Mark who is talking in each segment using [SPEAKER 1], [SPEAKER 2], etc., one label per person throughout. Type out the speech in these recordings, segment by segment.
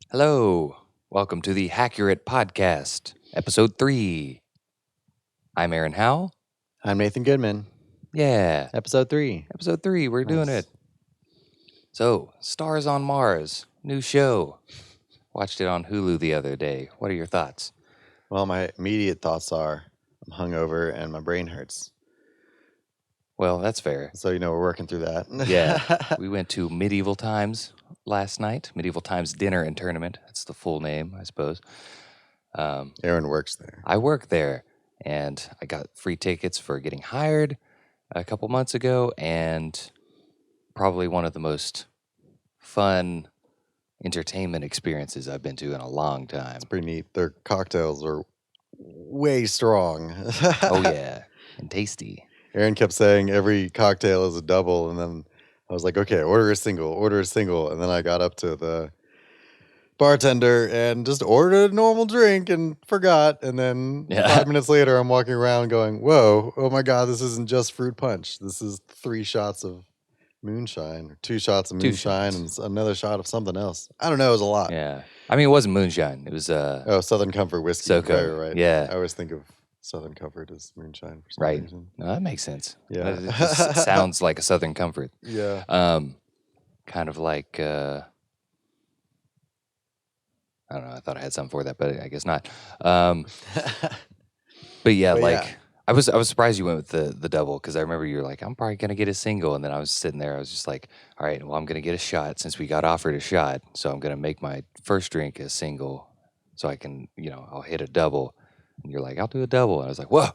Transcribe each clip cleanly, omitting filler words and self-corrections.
[SPEAKER 1] Hello. Welcome to the Hackurate podcast, episode 3. I'm Aaron Howell.
[SPEAKER 2] I'm Nathan Goodman.
[SPEAKER 1] Yeah,
[SPEAKER 2] Episode 3.
[SPEAKER 1] episode 3. We're doing
[SPEAKER 2] Nice.
[SPEAKER 1] it. So, Stars on Mars, new show. Watched it on Hulu the other day. What are your thoughts?
[SPEAKER 2] Well, my immediate thoughts are I'm hungover and my brain hurts.
[SPEAKER 1] Well, that's fair.
[SPEAKER 2] So, we're working through that.
[SPEAKER 1] Yeah, we went to Medieval Times last night. Medieval Times Dinner and Tournament. That's the full name, I suppose.
[SPEAKER 2] Aaron works there.
[SPEAKER 1] I work there, and I got free tickets for getting hired a couple months ago, and probably one of the most fun entertainment experiences I've been to in a long time.
[SPEAKER 2] It's pretty neat. Their cocktails are way strong.
[SPEAKER 1] Oh, yeah, and tasty.
[SPEAKER 2] Aaron kept saying every cocktail is a double, and then I was like, okay, order a single. And then I got up to the bartender and just ordered a normal drink and forgot. And then 5 minutes later, I'm walking around going, whoa, oh my God, this isn't just fruit punch. This is 3 shots of moonshine, or 2 shots of moonshine and another shot of something else. I don't know. It was a lot.
[SPEAKER 1] Yeah. I mean, it wasn't moonshine. It was
[SPEAKER 2] Southern Comfort whiskey.
[SPEAKER 1] SoCo.
[SPEAKER 2] Right.
[SPEAKER 1] Yeah.
[SPEAKER 2] I always think of Southern Comfort as moonshine for some
[SPEAKER 1] right.
[SPEAKER 2] reason.
[SPEAKER 1] No, that makes sense.
[SPEAKER 2] Yeah.
[SPEAKER 1] It just sounds like a Southern Comfort.
[SPEAKER 2] Yeah.
[SPEAKER 1] Kind of like I don't know. I thought I had something for that, but I guess not. But yeah, I was surprised you went with the double, because I remember you were like, I'm probably gonna get a single, and then I was sitting there. I was just like, all right, well, I'm gonna get a shot since we got offered a shot, so I'm gonna make my first drink a single, so I can, I'll hit a double. And you're like, I'll do a double, and I was like, whoa,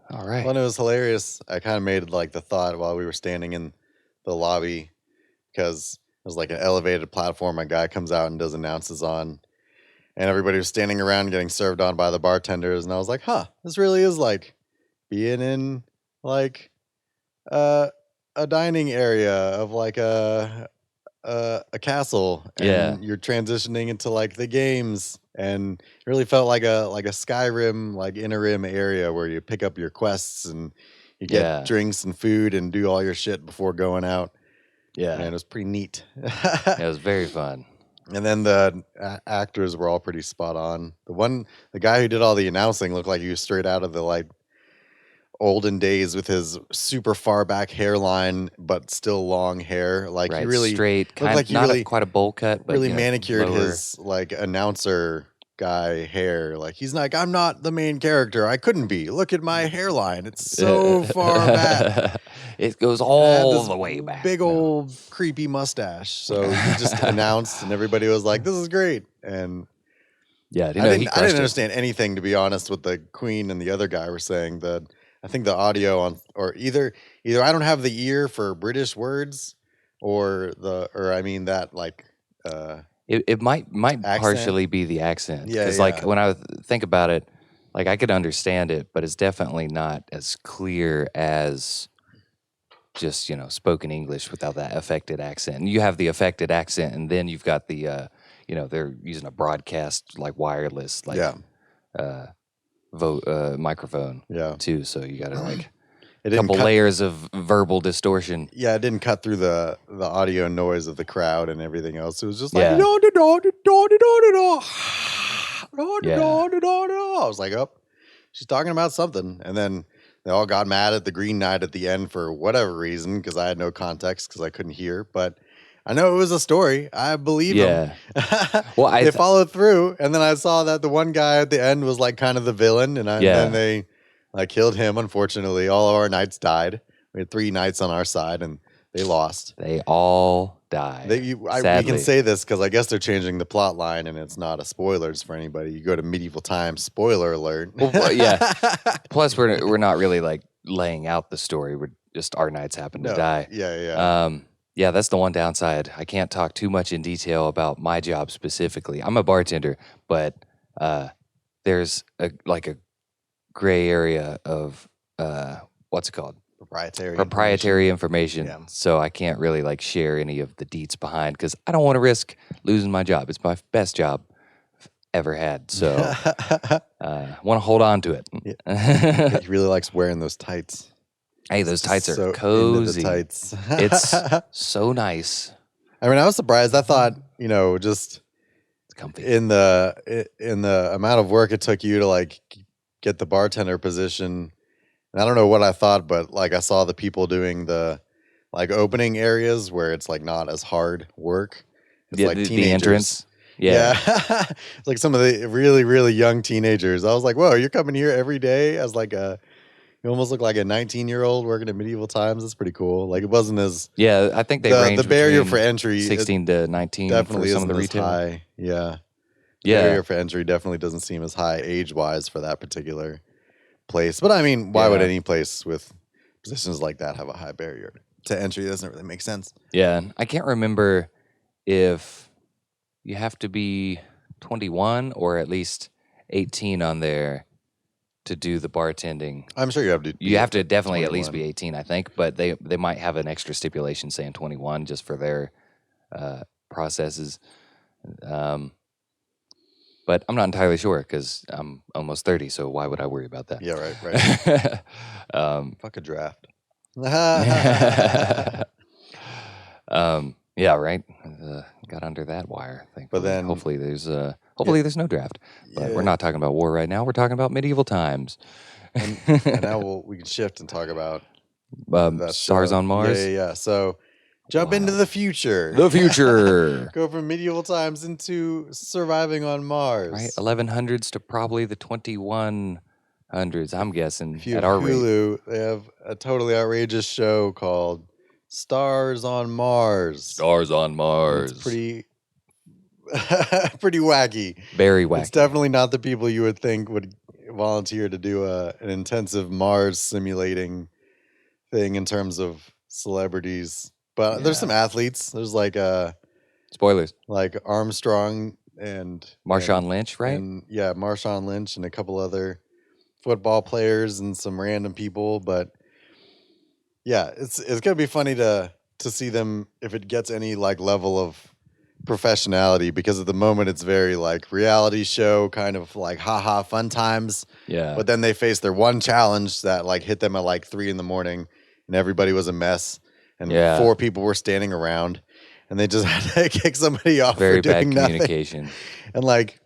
[SPEAKER 1] all right.
[SPEAKER 2] Well, it was hilarious. I kind of made like the thought while we were standing in the lobby, because it was like an elevated platform. A guy comes out and does announces on, and everybody was standing around getting served on by the bartenders. And I was like, this really is like being in like a dining area of like a castle, and you're transitioning into like the games, and it really felt like a Skyrim, like Inner Rim area where you pick up your quests and you get drinks and food and do all your shit before going out. Yeah, and it was pretty neat.
[SPEAKER 1] It was very fun.
[SPEAKER 2] And then the actors were all pretty spot on. The guy who did all the announcing looked like he was straight out of the like olden days with his super far back hairline, but still long hair. Like he really
[SPEAKER 1] straight, kind like not really, quite a bowl cut, but
[SPEAKER 2] really manicured lower. His like announcer guy hair. Like he's like, I'm not the main character. I couldn't be. Look at my hairline. It's so far back.
[SPEAKER 1] It goes all the way back.
[SPEAKER 2] Big old creepy mustache. So he just announced, and everybody was like, "This is great." And
[SPEAKER 1] yeah,
[SPEAKER 2] I didn't understand anything, to be honest. What the Queen and the other guy were saying. I think the audio on, or either I don't have the ear for British words, or I mean that like.
[SPEAKER 1] It might
[SPEAKER 2] accent?
[SPEAKER 1] Partially be the accent.
[SPEAKER 2] Yeah,
[SPEAKER 1] because like when I think about it, like I could understand it, but it's definitely not as clear as just spoken English without that affected accent. And you have the affected accent, and then you've got the they're using a broadcast like wireless microphone too. So you got to like a couple layers of verbal distortion.
[SPEAKER 2] Yeah, it didn't cut through the audio noise of the crowd and everything else. It was just like I was like, oh, she's talking about something. And then they all got mad at the Green Knight at the end for whatever reason, because I had no context because I couldn't hear. But I know it was a story. I believe them. Well, they followed through, and then I saw that the one guy at the end was like kind of the villain, and then they like killed him. Unfortunately, all of our knights died. We had 3 knights on our side, and they lost.
[SPEAKER 1] They all died.
[SPEAKER 2] We can say this because I guess they're changing the plot line, and it's not a spoilers for anybody. You go to Medieval Times, spoiler alert.
[SPEAKER 1] Well, yeah. Plus, we're not really like laying out the story. We're just our knights happen to die.
[SPEAKER 2] Yeah.
[SPEAKER 1] Yeah, that's the one downside. I can't talk too much in detail about my job specifically. I'm a bartender, but there's a gray area of what's it called? Proprietary information. Yeah. So I can't really like share any of the deets behind, because I don't want to risk losing my job. It's my best job I've ever had. So I want to hold on to it.
[SPEAKER 2] Yeah. He really likes wearing those tights.
[SPEAKER 1] Hey, those tights are cozy.
[SPEAKER 2] Tights.
[SPEAKER 1] It's so nice.
[SPEAKER 2] I mean, I was surprised. I thought, just
[SPEAKER 1] comfy.
[SPEAKER 2] in the amount of work it took you to like get the bartender position. And I don't know what I thought, but like I saw the people doing the like opening areas where it's like not as hard work. It's
[SPEAKER 1] Yeah,
[SPEAKER 2] like
[SPEAKER 1] the
[SPEAKER 2] teenagers.
[SPEAKER 1] entrance. Yeah.
[SPEAKER 2] Yeah. It's like some of the really, really young teenagers. I was like, whoa, you're coming here every day as like you almost look like a 19-year-old working at medieval times. That's pretty cool. Like it wasn't as
[SPEAKER 1] Yeah, I think they
[SPEAKER 2] the
[SPEAKER 1] range
[SPEAKER 2] barrier for
[SPEAKER 1] between
[SPEAKER 2] entry, it
[SPEAKER 1] 16 to 19 for
[SPEAKER 2] definitely
[SPEAKER 1] some of the
[SPEAKER 2] isn't as
[SPEAKER 1] retail.
[SPEAKER 2] high. Yeah.
[SPEAKER 1] Yeah.
[SPEAKER 2] Barrier for entry definitely doesn't seem as high age-wise for that particular place. But I mean, why would
[SPEAKER 1] Yeah.
[SPEAKER 2] any place with positions like that have a high barrier to entry? It doesn't really make sense.
[SPEAKER 1] Yeah. I can't remember if you have to be 21 or at least 18 on there to do the bartending.
[SPEAKER 2] I'm sure you have to be
[SPEAKER 1] You have to definitely at least
[SPEAKER 2] 21.
[SPEAKER 1] be 18, I think, but they might have an extra stipulation saying 21 just for their processes. But I'm not entirely sure because I'm almost 30, so why would I worry about that?
[SPEAKER 2] Yeah, right. Fuck a draft.
[SPEAKER 1] Yeah, right. Got under that wire. Thankfully,
[SPEAKER 2] then-
[SPEAKER 1] hopefully there's there's no draft. But we're
[SPEAKER 2] Yeah.
[SPEAKER 1] not talking about war right now. We're talking about medieval times.
[SPEAKER 2] And now we can shift and talk about that
[SPEAKER 1] Stars
[SPEAKER 2] show.
[SPEAKER 1] on Mars.
[SPEAKER 2] Yeah. So jump into
[SPEAKER 1] Wow.
[SPEAKER 2] the future.
[SPEAKER 1] The future.
[SPEAKER 2] Go from medieval times into surviving on Mars.
[SPEAKER 1] Right, 1100s to probably the 2100s. I'm guessing
[SPEAKER 2] If you
[SPEAKER 1] at
[SPEAKER 2] have
[SPEAKER 1] our rate.
[SPEAKER 2] Hulu, they have a totally outrageous show called Stars on Mars.
[SPEAKER 1] Stars on
[SPEAKER 2] And
[SPEAKER 1] Mars.
[SPEAKER 2] it's pretty pretty wacky.
[SPEAKER 1] Very wacky.
[SPEAKER 2] It's definitely not the people you would think would volunteer to do an intensive Mars simulating thing in terms of celebrities. But there's some athletes. There's like
[SPEAKER 1] Spoilers.
[SPEAKER 2] like Armstrong and
[SPEAKER 1] Marshawn Lynch, right?
[SPEAKER 2] And yeah, Marshawn Lynch and a couple other football players and some random people. But yeah, it's gonna be funny to see them if it gets any like level of professionality, because at the moment it's very like reality show kind of like haha fun times.
[SPEAKER 1] Yeah.
[SPEAKER 2] But then they faced their one challenge that like hit them at like 3 a.m. and everybody was a mess and
[SPEAKER 1] Yeah.
[SPEAKER 2] 4 people were standing around and they just had to kick somebody off
[SPEAKER 1] Very
[SPEAKER 2] for doing
[SPEAKER 1] bad
[SPEAKER 2] nothing.
[SPEAKER 1] communication.
[SPEAKER 2] And like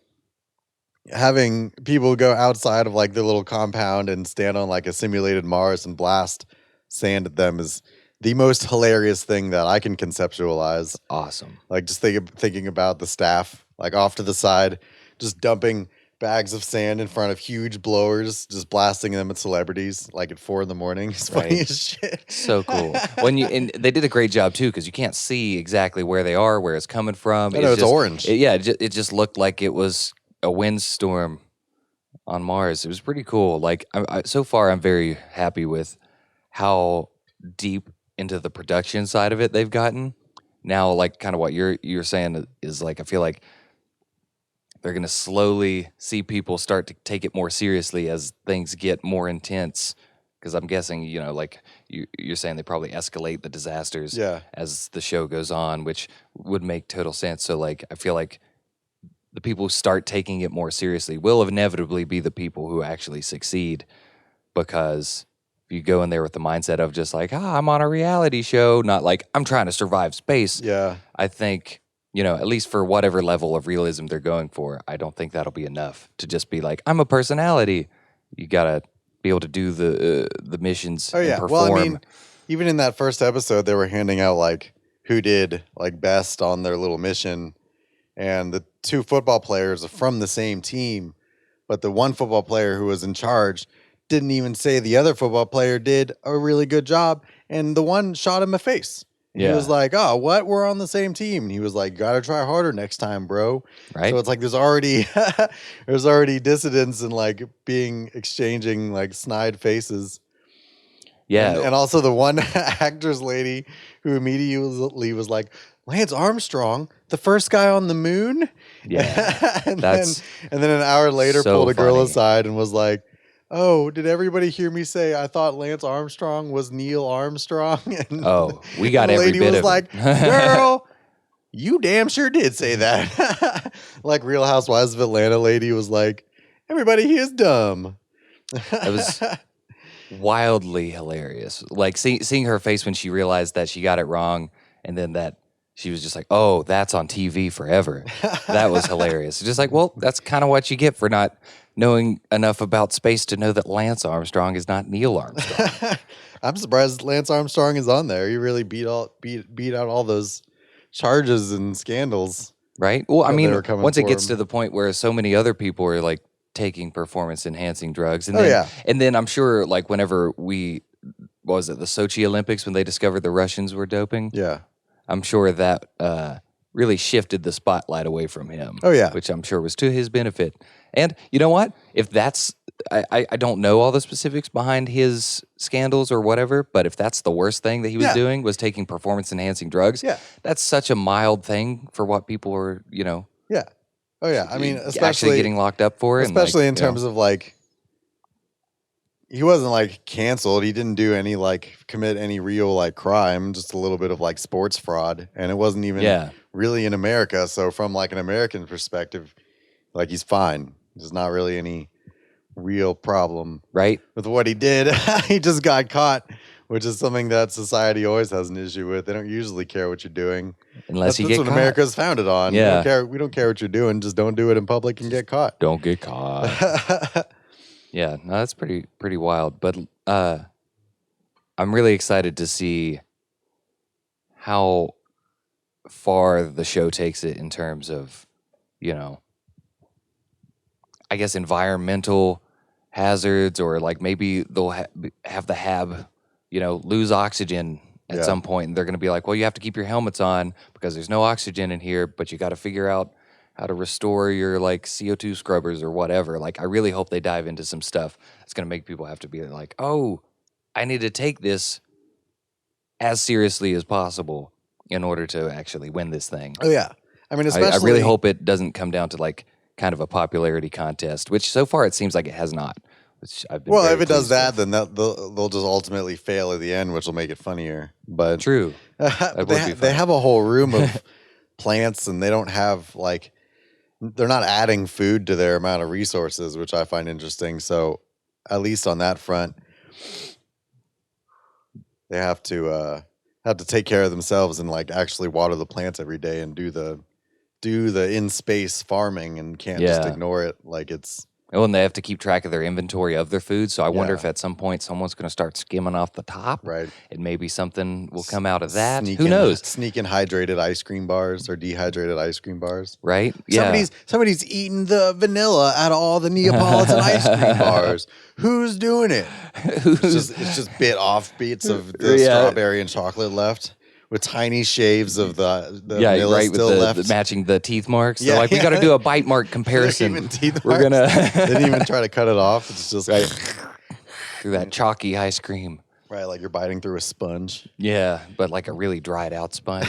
[SPEAKER 2] having people go outside of like their little compound and stand on like a simulated Mars and blast sand at them is the most hilarious thing that I can conceptualize.
[SPEAKER 1] Awesome.
[SPEAKER 2] Like just thinking about the staff like off to the side, just dumping bags of sand in front of huge blowers, just blasting them at celebrities like at 4 a.m. It's funny
[SPEAKER 1] Right.
[SPEAKER 2] as shit.
[SPEAKER 1] So cool. And they did a great job too, because you can't see exactly where they are, where it's coming from.
[SPEAKER 2] I know, it's
[SPEAKER 1] just,
[SPEAKER 2] orange.
[SPEAKER 1] It just looked like it was a windstorm on Mars. It was pretty cool. Like so far, I'm very happy with how deep into the production side of it they've gotten. Now, like kind of what you're saying is like, I feel like they're going to slowly see people start to take it more seriously as things get more intense. Because I'm guessing, like you're saying, they probably escalate the disasters
[SPEAKER 2] Yeah.
[SPEAKER 1] as the show goes on, which would make total sense. So, like, I feel like the people who start taking it more seriously will inevitably be the people who actually succeed. Because if you go in there with the mindset of just like, I'm on a reality show, not like I'm trying to survive space.
[SPEAKER 2] Yeah.
[SPEAKER 1] I think, at least for whatever level of realism they're going for, I don't think that'll be enough to just be like, I'm a personality. You gotta be able to do the missions and perform.
[SPEAKER 2] Well, I mean, even in that first episode, they were handing out like who did like best on their little mission, and the 2 football players are from the same team, but the one football player who was in charge didn't even say the other football player did a really good job, and the one shot him a face. And he was like, "Oh, what? We're on the same team." And he was like, "Gotta try harder next time, bro."
[SPEAKER 1] Right.
[SPEAKER 2] So it's like there's already dissidence and like exchanging like snide faces.
[SPEAKER 1] Yeah.
[SPEAKER 2] And also the one actress lady who immediately was like, "Lance Armstrong, the first guy on the moon?"
[SPEAKER 1] Yeah.
[SPEAKER 2] and then an hour later
[SPEAKER 1] so
[SPEAKER 2] pulled a girl
[SPEAKER 1] funny.
[SPEAKER 2] aside and was like, "Oh, did everybody hear me say I thought Lance Armstrong was Neil Armstrong?" And
[SPEAKER 1] we got
[SPEAKER 2] the
[SPEAKER 1] every
[SPEAKER 2] lady
[SPEAKER 1] bit
[SPEAKER 2] was
[SPEAKER 1] of
[SPEAKER 2] like,
[SPEAKER 1] it.
[SPEAKER 2] "Girl, you damn sure did say that." Like Real Housewives of Atlanta lady was like, "Everybody here is dumb."
[SPEAKER 1] It was wildly hilarious. Like seeing her face when she realized that she got it wrong, and then that she was just like, "Oh, that's on TV forever." That was hilarious. Just like, well, that's kind of what you get for not knowing enough about space to know that Lance Armstrong is not Neil Armstrong.
[SPEAKER 2] I'm surprised Lance Armstrong is on there. He really beat out all those charges and scandals
[SPEAKER 1] Right? Well, I
[SPEAKER 2] that they
[SPEAKER 1] mean,
[SPEAKER 2] were coming
[SPEAKER 1] once it
[SPEAKER 2] for
[SPEAKER 1] gets
[SPEAKER 2] him.
[SPEAKER 1] to the point where so many other people are like taking performance enhancing drugs,
[SPEAKER 2] Oh yeah,
[SPEAKER 1] and then I'm sure like whenever what was it, the Sochi Olympics when they discovered the Russians were doping,
[SPEAKER 2] yeah.
[SPEAKER 1] I'm sure that really shifted the spotlight away from him.
[SPEAKER 2] Oh yeah,
[SPEAKER 1] Which I'm sure was to his benefit. And you know what? If that's I don't know all the specifics behind his scandals or whatever, but if that's the worst thing that he was
[SPEAKER 2] Yeah.
[SPEAKER 1] doing was taking performance enhancing drugs,
[SPEAKER 2] yeah,
[SPEAKER 1] that's such a mild thing for what people are,
[SPEAKER 2] yeah. Oh yeah. I mean,
[SPEAKER 1] actually
[SPEAKER 2] especially
[SPEAKER 1] getting locked up for, and like,
[SPEAKER 2] especially in terms of like, he wasn't like canceled. He didn't do any like commit any real like crime, just a little bit of like sports fraud, and it wasn't even
[SPEAKER 1] yeah,
[SPEAKER 2] really in America. So from like an American perspective, like he's fine. There's not really any real problem
[SPEAKER 1] right?
[SPEAKER 2] with what he did. He just got caught, which is something that society always has an issue with. They don't usually care what you're doing.
[SPEAKER 1] Unless you
[SPEAKER 2] That's
[SPEAKER 1] get
[SPEAKER 2] what
[SPEAKER 1] caught.
[SPEAKER 2] America's founded on.
[SPEAKER 1] Yeah.
[SPEAKER 2] We don't care what you're doing. Just don't do it in public and get caught.
[SPEAKER 1] Don't get caught. Yeah, no, that's pretty wild. But I'm really excited to see how far the show takes it in terms of, I guess environmental hazards, or like maybe they'll have the hab, lose oxygen at
[SPEAKER 2] Yeah.
[SPEAKER 1] some point, and they're going to be like, well, you have to keep your helmets on because there's no oxygen in here, but you got to figure out how to restore your like CO2 scrubbers or whatever. Like, I really hope they dive into some stuff that's going to make people have to be like, oh, I need to take this as seriously as possible in order to actually win this thing.
[SPEAKER 2] Oh yeah. I mean,
[SPEAKER 1] I
[SPEAKER 2] especially
[SPEAKER 1] really hope it doesn't come down to like kind of a popularity contest, which so far it seems like it has not. Which I've been
[SPEAKER 2] well,
[SPEAKER 1] very
[SPEAKER 2] if it does
[SPEAKER 1] pleased
[SPEAKER 2] that,
[SPEAKER 1] with.
[SPEAKER 2] then they'll just ultimately fail at the end, which will make it funnier. But
[SPEAKER 1] True.
[SPEAKER 2] but
[SPEAKER 1] would
[SPEAKER 2] they
[SPEAKER 1] be
[SPEAKER 2] they
[SPEAKER 1] funny.
[SPEAKER 2] have a whole room of plants, and they don't have like, they're not adding food to their amount of resources, which I find interesting. So at least on that front, they have to take care of themselves and like actually water the plants every day and do the in space farming, and can't just
[SPEAKER 1] Yeah.
[SPEAKER 2] ignore it like it's
[SPEAKER 1] Oh, and they have to keep track of their inventory of their food. So I wonder
[SPEAKER 2] Yeah.
[SPEAKER 1] if at some point someone's going to start skimming off the top,
[SPEAKER 2] right.
[SPEAKER 1] and maybe something will come out of that. Who
[SPEAKER 2] Sneaking
[SPEAKER 1] knows?
[SPEAKER 2] hydrated ice cream bars or dehydrated ice cream bars.
[SPEAKER 1] Right? Yeah.
[SPEAKER 2] Somebody's eating the vanilla out of all the Neapolitan ice cream bars. Who's doing it? It's just bit off beats of the
[SPEAKER 1] Yeah.
[SPEAKER 2] strawberry and chocolate left, with tiny shaves of the
[SPEAKER 1] Yeah,
[SPEAKER 2] vanilla
[SPEAKER 1] right.
[SPEAKER 2] still
[SPEAKER 1] With
[SPEAKER 2] left.
[SPEAKER 1] the matching the teeth marks.
[SPEAKER 2] Yeah,
[SPEAKER 1] They're like, we
[SPEAKER 2] yeah.
[SPEAKER 1] got to do a bite mark comparison.
[SPEAKER 2] Even teeth
[SPEAKER 1] We're
[SPEAKER 2] marks.
[SPEAKER 1] gonna
[SPEAKER 2] They didn't even try to cut it off. It's just
[SPEAKER 1] right through that chalky ice cream.
[SPEAKER 2] right, like you're biting through a sponge.
[SPEAKER 1] Yeah, but like a really dried out sponge.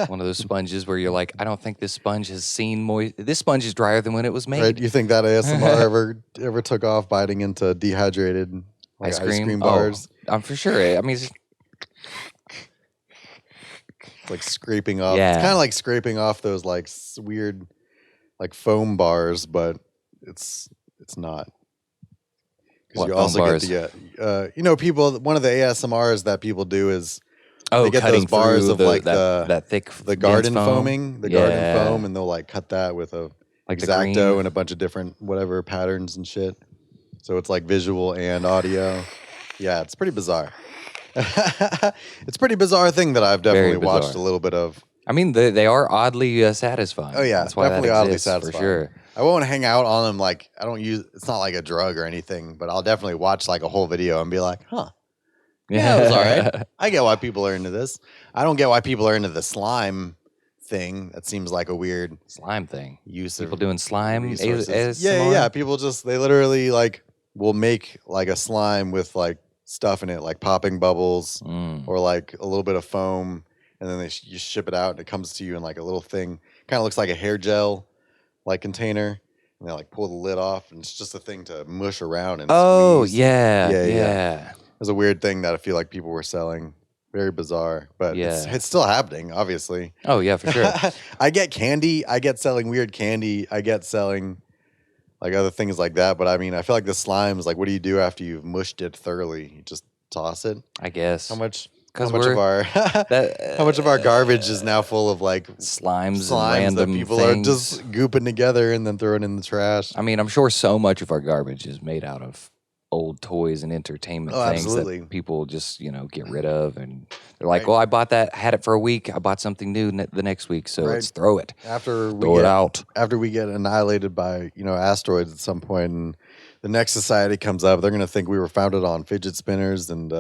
[SPEAKER 1] One of those sponges where you're like, I don't think this sponge has seen moist. This sponge is drier than when it was made.
[SPEAKER 2] Right? You think that ASMR ever took off biting into dehydrated like, ice cream bars?
[SPEAKER 1] Oh, I'm for sure. I mean, it's
[SPEAKER 2] It's like scraping off.
[SPEAKER 1] Yeah.
[SPEAKER 2] It's kind of like scraping off those like weird like foam bars, but it's not. Because
[SPEAKER 1] What
[SPEAKER 2] you
[SPEAKER 1] foam
[SPEAKER 2] also bars?
[SPEAKER 1] bars?
[SPEAKER 2] Get people. One of the ASMRs that people do is
[SPEAKER 1] oh,
[SPEAKER 2] they get
[SPEAKER 1] cutting
[SPEAKER 2] those bars
[SPEAKER 1] through
[SPEAKER 2] of like
[SPEAKER 1] that thick
[SPEAKER 2] the
[SPEAKER 1] dense
[SPEAKER 2] garden
[SPEAKER 1] foam.
[SPEAKER 2] foaming, the garden
[SPEAKER 1] Yeah.
[SPEAKER 2] foam, and they'll like cut that with a
[SPEAKER 1] Like the
[SPEAKER 2] X-Acto
[SPEAKER 1] green.
[SPEAKER 2] and a bunch of different whatever patterns and shit. So it's like visual and audio. Yeah, it's pretty bizarre. It's a pretty bizarre thing that I've definitely
[SPEAKER 1] Very
[SPEAKER 2] watched a
[SPEAKER 1] bizarre.
[SPEAKER 2] little bit of.
[SPEAKER 1] I mean, they are oddly satisfying.
[SPEAKER 2] Oh yeah,
[SPEAKER 1] that's why
[SPEAKER 2] definitely
[SPEAKER 1] that
[SPEAKER 2] oddly
[SPEAKER 1] exists,
[SPEAKER 2] satisfying.
[SPEAKER 1] for sure.
[SPEAKER 2] I won't hang out on them like I don't use. It's not like a drug or anything, but I'll definitely watch like a whole video and be like, huh. Yeah, it was all right. I get why people are into this. I don't get why people are into the slime thing. That seems like a weird
[SPEAKER 1] Slime thing.
[SPEAKER 2] use
[SPEAKER 1] People
[SPEAKER 2] of
[SPEAKER 1] doing slime
[SPEAKER 2] resources. Yeah. People just they literally like will make like a slime with like stuff in it, like popping bubbles
[SPEAKER 1] Mm.
[SPEAKER 2] or like a little bit of foam, and then you ship it out and it comes to you in like a little thing. Kind of looks like a hair gel like container, and they like pull the lid off, and it's just a thing to mush around and
[SPEAKER 1] Oh,
[SPEAKER 2] squeeze.
[SPEAKER 1] yeah.
[SPEAKER 2] Yeah. It was a weird thing that I feel like people were selling. Very bizarre, but
[SPEAKER 1] Yeah.
[SPEAKER 2] it's still happening, obviously.
[SPEAKER 1] Oh, yeah, for sure.
[SPEAKER 2] I get candy. I get selling weird candy. I get selling like other things like that. But I mean, I feel like the slime is like, what do you do after you've mushed it thoroughly? You just toss it.
[SPEAKER 1] I guess.
[SPEAKER 2] How much how
[SPEAKER 1] because
[SPEAKER 2] much of
[SPEAKER 1] we're
[SPEAKER 2] our
[SPEAKER 1] that
[SPEAKER 2] how much of our garbage is now full of like
[SPEAKER 1] slimes and
[SPEAKER 2] slimes that
[SPEAKER 1] random
[SPEAKER 2] people are
[SPEAKER 1] things.
[SPEAKER 2] just gooping together and then throwing in the trash.
[SPEAKER 1] I mean, I'm sure so much of our garbage is made out of old toys and entertainment
[SPEAKER 2] Oh,
[SPEAKER 1] things
[SPEAKER 2] absolutely.
[SPEAKER 1] that people just, get rid of. And they're like,
[SPEAKER 2] Right.
[SPEAKER 1] well, I bought that, had it for a week. I bought something new the next week. So let's
[SPEAKER 2] Right.
[SPEAKER 1] throw it.
[SPEAKER 2] After
[SPEAKER 1] Throw it out.
[SPEAKER 2] after we get annihilated by asteroids at some point, and the next society comes up, they're gonna think we were founded on fidget spinners and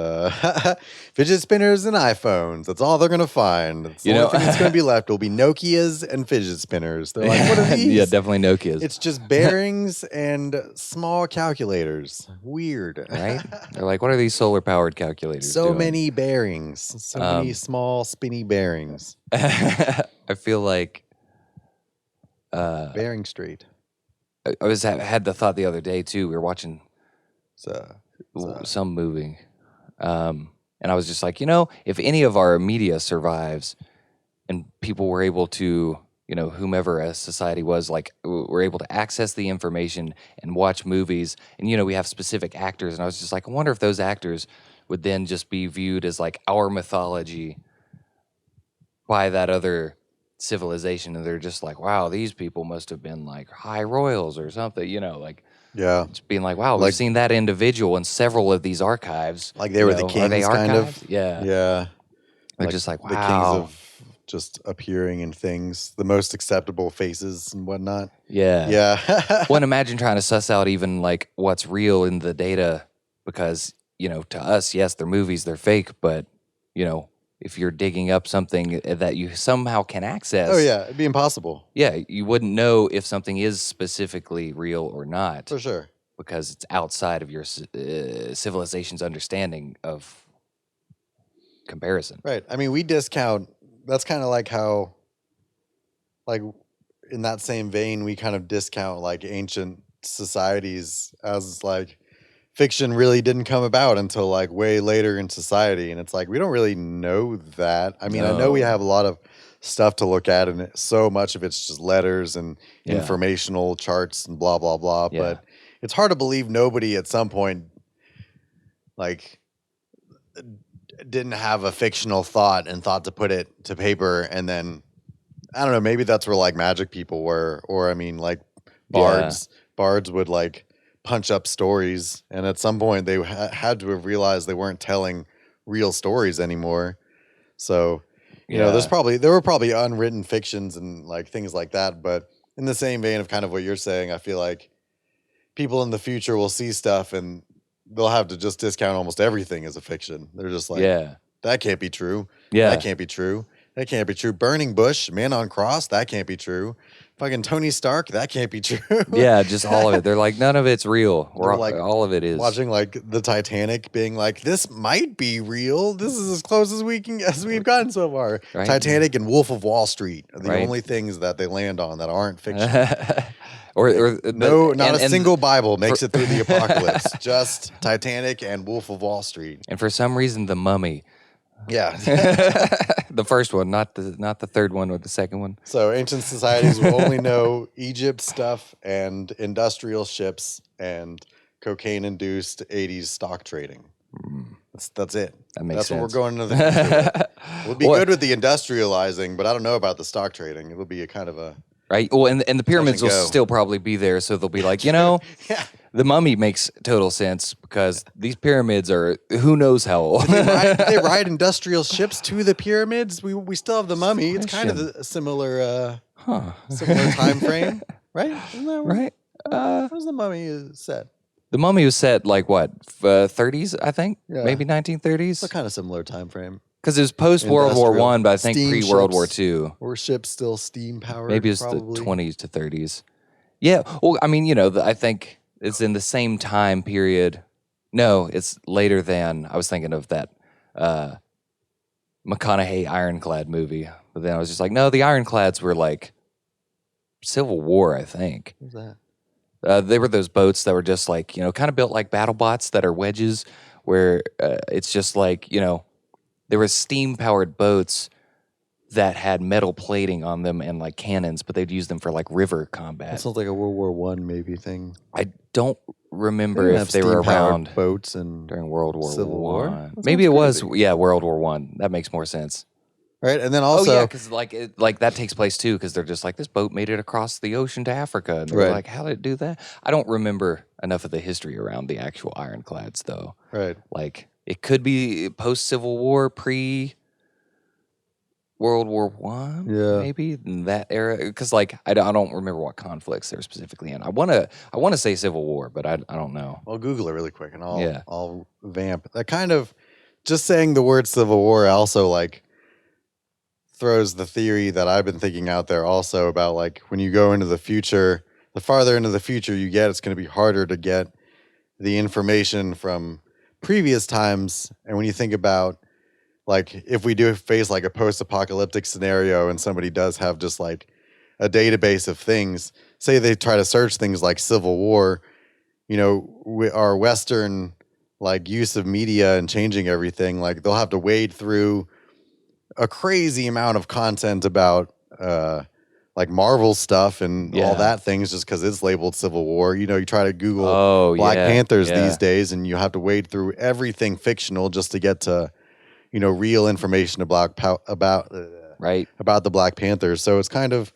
[SPEAKER 2] fidget spinners and iPhones. That's all they're gonna find. It's the
[SPEAKER 1] You
[SPEAKER 2] only
[SPEAKER 1] know-
[SPEAKER 2] thing that's gonna be left will be Nokias and fidget spinners. They're like, what are these?
[SPEAKER 1] Yeah, definitely Nokia's.
[SPEAKER 2] It's just bearings and small calculators. Weird,
[SPEAKER 1] Right? They're like, what are these solar powered calculators
[SPEAKER 2] So
[SPEAKER 1] doing?
[SPEAKER 2] many bearings, so many small spinny bearings.
[SPEAKER 1] I feel like
[SPEAKER 2] Bearing Street.
[SPEAKER 1] I had the thought the other day too. We were watching
[SPEAKER 2] So
[SPEAKER 1] some movie, and I was just like, if any of our media survives, and people were able to, whomever a society was, like, were able to access the information and watch movies, and we have specific actors, and I was just like, I wonder if those actors would then just be viewed as like our mythology by that other civilization, and they're just like, wow, these people must have been like high royals or something, like
[SPEAKER 2] yeah,
[SPEAKER 1] just being like, wow, we've
[SPEAKER 2] Like-
[SPEAKER 1] seen that individual in several of these archives.
[SPEAKER 2] like they were the
[SPEAKER 1] Are they
[SPEAKER 2] kings, kind of.
[SPEAKER 1] archived? Yeah.
[SPEAKER 2] Yeah,
[SPEAKER 1] They're just like,
[SPEAKER 2] the kings
[SPEAKER 1] wow.
[SPEAKER 2] of just appearing in things, the most acceptable faces and whatnot.
[SPEAKER 1] Yeah.
[SPEAKER 2] Yeah,
[SPEAKER 1] Well, and imagine trying to suss out even like what's real in the data, because, to us, yes, they're movies, they're fake, but, if you're digging up something that you somehow can access.
[SPEAKER 2] Oh yeah, it'd be impossible
[SPEAKER 1] Yeah, you wouldn't know if something is specifically real or not,
[SPEAKER 2] for sure.
[SPEAKER 1] because it's outside of your civilization's understanding of comparison.
[SPEAKER 2] Right. I mean, we discount. That's kind of like how, like, in that same vein, we kind of discount like ancient societies as like fiction really didn't come about until like way later in society, and it's like we don't really know that. I mean, I know we
[SPEAKER 1] No.
[SPEAKER 2] have a lot of stuff to look at, and so much of it's just letters and
[SPEAKER 1] Yeah.
[SPEAKER 2] informational charts and blah blah blah.
[SPEAKER 1] Yeah.
[SPEAKER 2] But it's hard to believe nobody at some point like didn't have a fictional thought and thought to put it to paper, and then I don't know, maybe that's where like magic people were, or I mean like bards would like punch up stories, and at some point they had to have realized they weren't telling real stories anymore. So there were probably unwritten fictions and like things like that, but in the same vein of kind of what you're saying, I feel like people in the future will see stuff and they'll have to just discount almost everything as a fiction. They're just like, that can't be true.
[SPEAKER 1] Yeah.
[SPEAKER 2] That can't be true. That can't be true. Burning Bush, Man on Cross, that can't be true. Fucking Tony Stark, that can't be true.
[SPEAKER 1] Yeah, just all of it. They're like, none of it's real.
[SPEAKER 2] They're like
[SPEAKER 1] all of it is.
[SPEAKER 2] Watching like the Titanic, being like, this might be real. This is as close as we've gotten so far.
[SPEAKER 1] Right.
[SPEAKER 2] Titanic and Wolf of Wall Street are the
[SPEAKER 1] Right.
[SPEAKER 2] only things that they land on that aren't fiction. Not a single Bible makes it through the apocalypse. Just Titanic and Wolf of Wall Street.
[SPEAKER 1] And for some reason, The Mummy,
[SPEAKER 2] Yeah.
[SPEAKER 1] the first one, not the third one or the second one.
[SPEAKER 2] So ancient societies will only know Egypt stuff and industrial ships and cocaine-induced 80s stock trading. That's it.
[SPEAKER 1] That makes
[SPEAKER 2] That's
[SPEAKER 1] sense.
[SPEAKER 2] what we're going into the future with. We'll be good with the industrializing, but I don't know about the stock trading. It'll be a kind of a
[SPEAKER 1] Right. Well, and the pyramids will
[SPEAKER 2] go.
[SPEAKER 1] still probably be there, so they'll be like,
[SPEAKER 2] Yeah.
[SPEAKER 1] The Mummy makes total sense because these pyramids are who knows how old.
[SPEAKER 2] They ride industrial ships to the pyramids. We still have the Mummy. It's kind of a similar similar time frame, right? Isn't that
[SPEAKER 1] Right.
[SPEAKER 2] Where's the Mummy set?
[SPEAKER 1] The Mummy was set like what, 30s, I think,
[SPEAKER 2] Yeah.
[SPEAKER 1] maybe 1930s,
[SPEAKER 2] It's a kind of similar time frame.
[SPEAKER 1] because it was post World War
[SPEAKER 2] Industrial.
[SPEAKER 1] One, but I think
[SPEAKER 2] Steam
[SPEAKER 1] pre World War
[SPEAKER 2] ships.
[SPEAKER 1] Two.
[SPEAKER 2] Were ships still steam powered?
[SPEAKER 1] Maybe it's
[SPEAKER 2] probably?
[SPEAKER 1] the 20s to 30s. Yeah. Well, I mean, I think it's in the same time period. No, it's later than, I was thinking of that McConaughey Ironclad movie. But then I was just like, no, the Ironclads were like Civil War, I think.
[SPEAKER 2] What's that?
[SPEAKER 1] They were those boats that were just like, kind of built like battle bots that are wedges, where it's just like, there were steam powered boats that had metal plating on them and like cannons, but they'd use them for like river
[SPEAKER 2] That
[SPEAKER 1] combat.
[SPEAKER 2] sounds like a World War One maybe thing.
[SPEAKER 1] I don't
[SPEAKER 2] They
[SPEAKER 1] remember
[SPEAKER 2] didn't
[SPEAKER 1] if
[SPEAKER 2] have
[SPEAKER 1] they were around
[SPEAKER 2] steam-powered boats and
[SPEAKER 1] during World War
[SPEAKER 2] Civil War.
[SPEAKER 1] One.
[SPEAKER 2] That
[SPEAKER 1] Maybe
[SPEAKER 2] sounds
[SPEAKER 1] it was,
[SPEAKER 2] crazy.
[SPEAKER 1] yeah, World War One. That makes more sense.
[SPEAKER 2] Right, and then
[SPEAKER 1] Oh
[SPEAKER 2] also,
[SPEAKER 1] yeah, because like that takes place too. Because they're just like this boat made it across the ocean to Africa, and they're
[SPEAKER 2] Right.
[SPEAKER 1] like, how did it do that? I don't remember enough of the history around the actual Ironclads though.
[SPEAKER 2] right,
[SPEAKER 1] Like it could be post Civil War, pre World War One,
[SPEAKER 2] yeah.
[SPEAKER 1] maybe in that era. Because like I don't remember what conflicts they're specifically in. I wanna say Civil War, but I don't know.
[SPEAKER 2] I'll Google it really quick, and
[SPEAKER 1] Yeah.
[SPEAKER 2] I'll vamp. That kind of just saying the word Civil War also like throws the theory that I've been thinking out there also about like when you go into the future, the farther into the future you get, it's going to be harder to get the information from previous times. And when you think about like if we do face like a post-apocalyptic scenario and somebody does have just like a database of things, say they try to search things like Civil War, you know, our Western like use of media and changing everything, like they'll have to wade through a crazy amount of content about like Marvel stuff and all
[SPEAKER 1] Yeah.
[SPEAKER 2] that things just because it's labeled Civil War. You know, you try to Google
[SPEAKER 1] Oh
[SPEAKER 2] Black
[SPEAKER 1] yeah,
[SPEAKER 2] Panthers
[SPEAKER 1] yeah.
[SPEAKER 2] these days and you have to wade through everything fictional just to get to, you know, real information about
[SPEAKER 1] Right.
[SPEAKER 2] about the Black Panthers. So it's kind of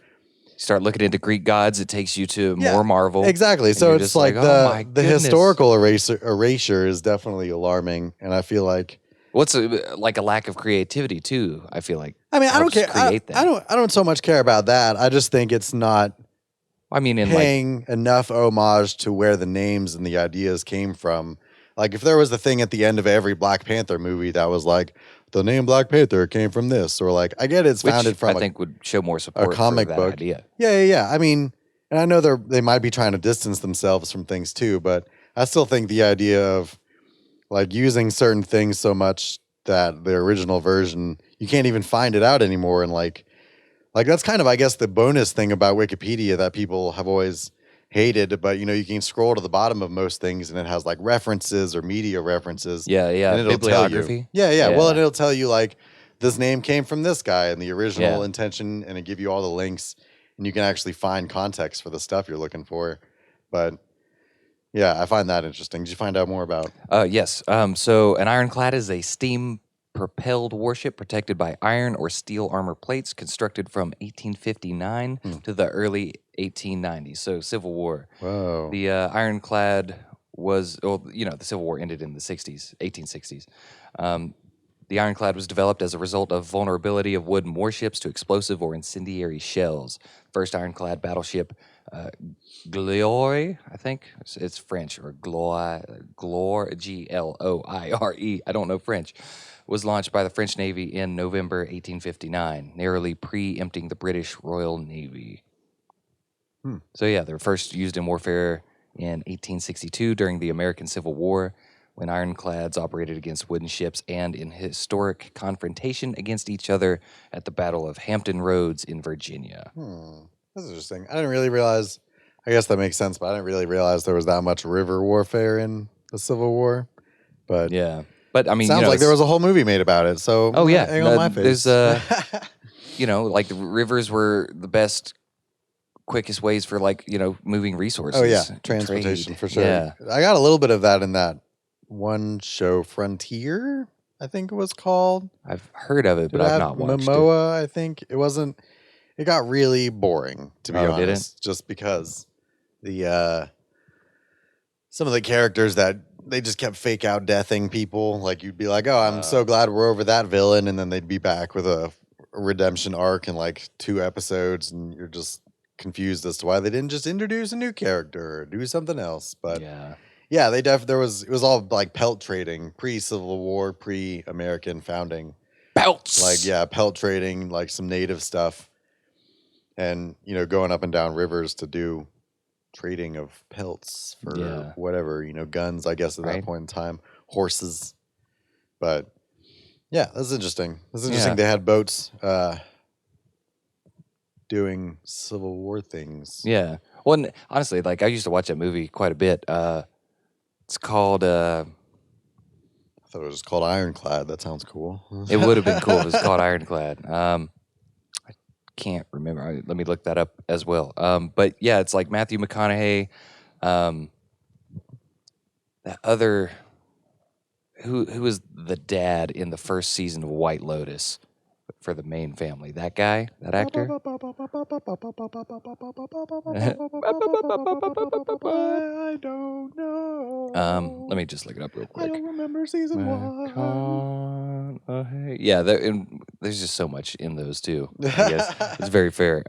[SPEAKER 1] Start looking into Greek gods, it takes you to
[SPEAKER 2] Yeah,
[SPEAKER 1] more Marvel.
[SPEAKER 2] exactly.
[SPEAKER 1] and
[SPEAKER 2] So
[SPEAKER 1] you're
[SPEAKER 2] it's
[SPEAKER 1] just
[SPEAKER 2] like
[SPEAKER 1] oh my
[SPEAKER 2] the
[SPEAKER 1] goodness.
[SPEAKER 2] historical erasure is definitely alarming, and I feel like
[SPEAKER 1] What's like a lack of creativity too? I feel like.
[SPEAKER 2] I mean I don't
[SPEAKER 1] helps
[SPEAKER 2] care.
[SPEAKER 1] create that.
[SPEAKER 2] I don't so much care about that. I just think it's not
[SPEAKER 1] I mean, in like
[SPEAKER 2] paying enough homage to where the names and the ideas came from. Like if there was the thing at the end of every Black Panther movie that was like the name Black Panther came from this, or like I get it's
[SPEAKER 1] which
[SPEAKER 2] founded from
[SPEAKER 1] I think would show more
[SPEAKER 2] a
[SPEAKER 1] support
[SPEAKER 2] comic
[SPEAKER 1] for that
[SPEAKER 2] book
[SPEAKER 1] idea.
[SPEAKER 2] Yeah. I mean, and I know they might be trying to distance themselves from things too, but I still think the idea of like using certain things so much that the original version you can't even find it out anymore, and like that's kind of I guess the bonus thing about Wikipedia that people have always hated, but you know you can scroll to the bottom of most things and it has like references or media references,
[SPEAKER 1] Yeah,
[SPEAKER 2] and it'll tell you,
[SPEAKER 1] bibliography.
[SPEAKER 2] well, and it'll tell you like this name came from this guy and the original
[SPEAKER 1] Yeah.
[SPEAKER 2] intention, and it give you all the links, and you can actually find context for the stuff you're looking for. But yeah, I find that interesting. Did you find out more about?
[SPEAKER 1] Yes. So an ironclad is a steam propelled warship protected by iron or steel armor plates constructed from 1859 to the early 1890s. So Civil War.
[SPEAKER 2] Whoa.
[SPEAKER 1] The ironclad was, well, you know, the Civil War ended in the 60s, 1860s. The ironclad was developed as a result of vulnerability of wooden warships to explosive or incendiary shells. First ironclad battleship, Gloire, I think it's French, or Gloire, Gloire, I don't know French, was launched by the French Navy in November 1859, narrowly preempting the British Royal Navy. So yeah, they were first used in warfare in 1862 during the American Civil War, when ironclads operated against wooden ships, and in historic confrontation against each other at the Battle of Hampton Roads in Virginia.
[SPEAKER 2] That's interesting. I didn't really realize. I guess that makes sense, but I didn't really realize there was that much river warfare in the Civil War. But
[SPEAKER 1] Yeah, but I mean,
[SPEAKER 2] sounds like there was a whole movie made about it. So
[SPEAKER 1] Oh yeah,
[SPEAKER 2] egg on my face.
[SPEAKER 1] there's you know, like the rivers were the best, quickest ways for like moving resources.
[SPEAKER 2] Oh yeah,
[SPEAKER 1] and
[SPEAKER 2] transportation
[SPEAKER 1] trade.
[SPEAKER 2] for sure.
[SPEAKER 1] Yeah,
[SPEAKER 2] I got a little bit of that in that one show, Frontier, I think it was called.
[SPEAKER 1] I've heard of it,
[SPEAKER 2] Did
[SPEAKER 1] but
[SPEAKER 2] it
[SPEAKER 1] I've
[SPEAKER 2] have
[SPEAKER 1] not watched it.
[SPEAKER 2] Momoa? I think it wasn't. It got really boring, to be
[SPEAKER 1] Oh, did it?
[SPEAKER 2] honest, just because the some of the characters that they just kept fake out deathing people. Like you'd be like, "Oh, I'm so glad we're over that villain," and then they'd be back with a redemption arc in like 2 episodes, and you're just confused as to why they didn't just introduce a new character or do something else. But yeah, there was it was all like pelt trading, pre-Civil War, pre-American founding.
[SPEAKER 1] Pelts.
[SPEAKER 2] Like yeah, pelt trading, like some native stuff, and going up and down rivers to do trading of pelts for whatever, guns, I guess at that point in time, horses. But yeah, that's interesting. That's interesting. They had boats doing Civil War things.
[SPEAKER 1] Yeah. Well, honestly, like I used to watch that movie quite a bit. It's called
[SPEAKER 2] I thought it was just called Ironclad. That sounds cool.
[SPEAKER 1] It would have been cool if it was called Ironclad. can't remember. Let me look that up as well. But yeah, it's like Matthew McConaughey. That other who was the dad in the first season of White Lotus for the main family? That guy, that actor.
[SPEAKER 2] I don't know.
[SPEAKER 1] Let me just look it up real quick.
[SPEAKER 2] I don't remember season 1.
[SPEAKER 1] Yeah, there's just so much in those too. I guess it's very fair.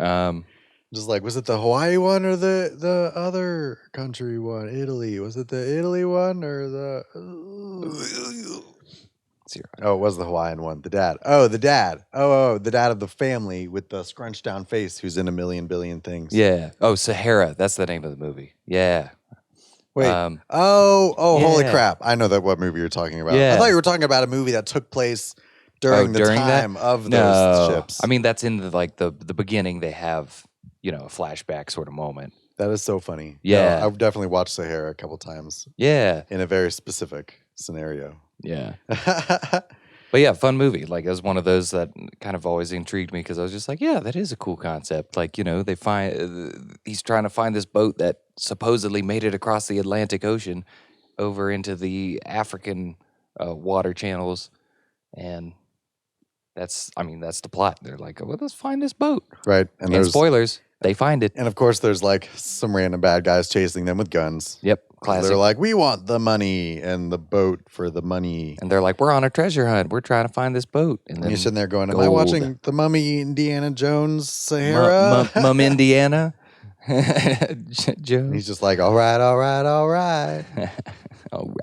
[SPEAKER 2] Just like, was it the Hawaii one or the other country one? Italy. Was it the Italy one or the? Oh, it was the Hawaiian one. The dad. Oh, the dad. Oh, the dad of the family with the scrunched down face who's in a million billion things.
[SPEAKER 1] Yeah. Oh, Sahara. That's the name of the movie. Yeah.
[SPEAKER 2] Wait.
[SPEAKER 1] Yeah.
[SPEAKER 2] Holy crap. I know what movie you're talking about.
[SPEAKER 1] Yeah.
[SPEAKER 2] I thought you were talking about a movie that took place during the time of those ships.
[SPEAKER 1] I mean, that's in the beginning. They have, a flashback sort of moment.
[SPEAKER 2] That is so funny.
[SPEAKER 1] Yeah.
[SPEAKER 2] No, I've definitely watched Sahara a couple times.
[SPEAKER 1] Yeah.
[SPEAKER 2] In a very specific scenario.
[SPEAKER 1] Yeah. But yeah, fun movie. Like, it was one of those that kind of always intrigued me because I was just like, yeah, that is a cool concept. Like, they find, he's trying to find this boat that supposedly made it across the Atlantic Ocean over into the African water channels. And that's the plot. They're like, well, let's find this boat.
[SPEAKER 2] Right.
[SPEAKER 1] And spoilers, they find it.
[SPEAKER 2] And of course, there's like some random bad guys chasing them with guns.
[SPEAKER 1] Yep. Classic.
[SPEAKER 2] They're like, we want the money and the boat for the money.
[SPEAKER 1] And they're like, we're on a treasure hunt. We're trying to find this boat. And then
[SPEAKER 2] you're sitting there going, am I watching the Mummy Indiana Jones Sahara?
[SPEAKER 1] Mum Indiana?
[SPEAKER 2] Joe. He's just like, all right.
[SPEAKER 1] all right. Oh,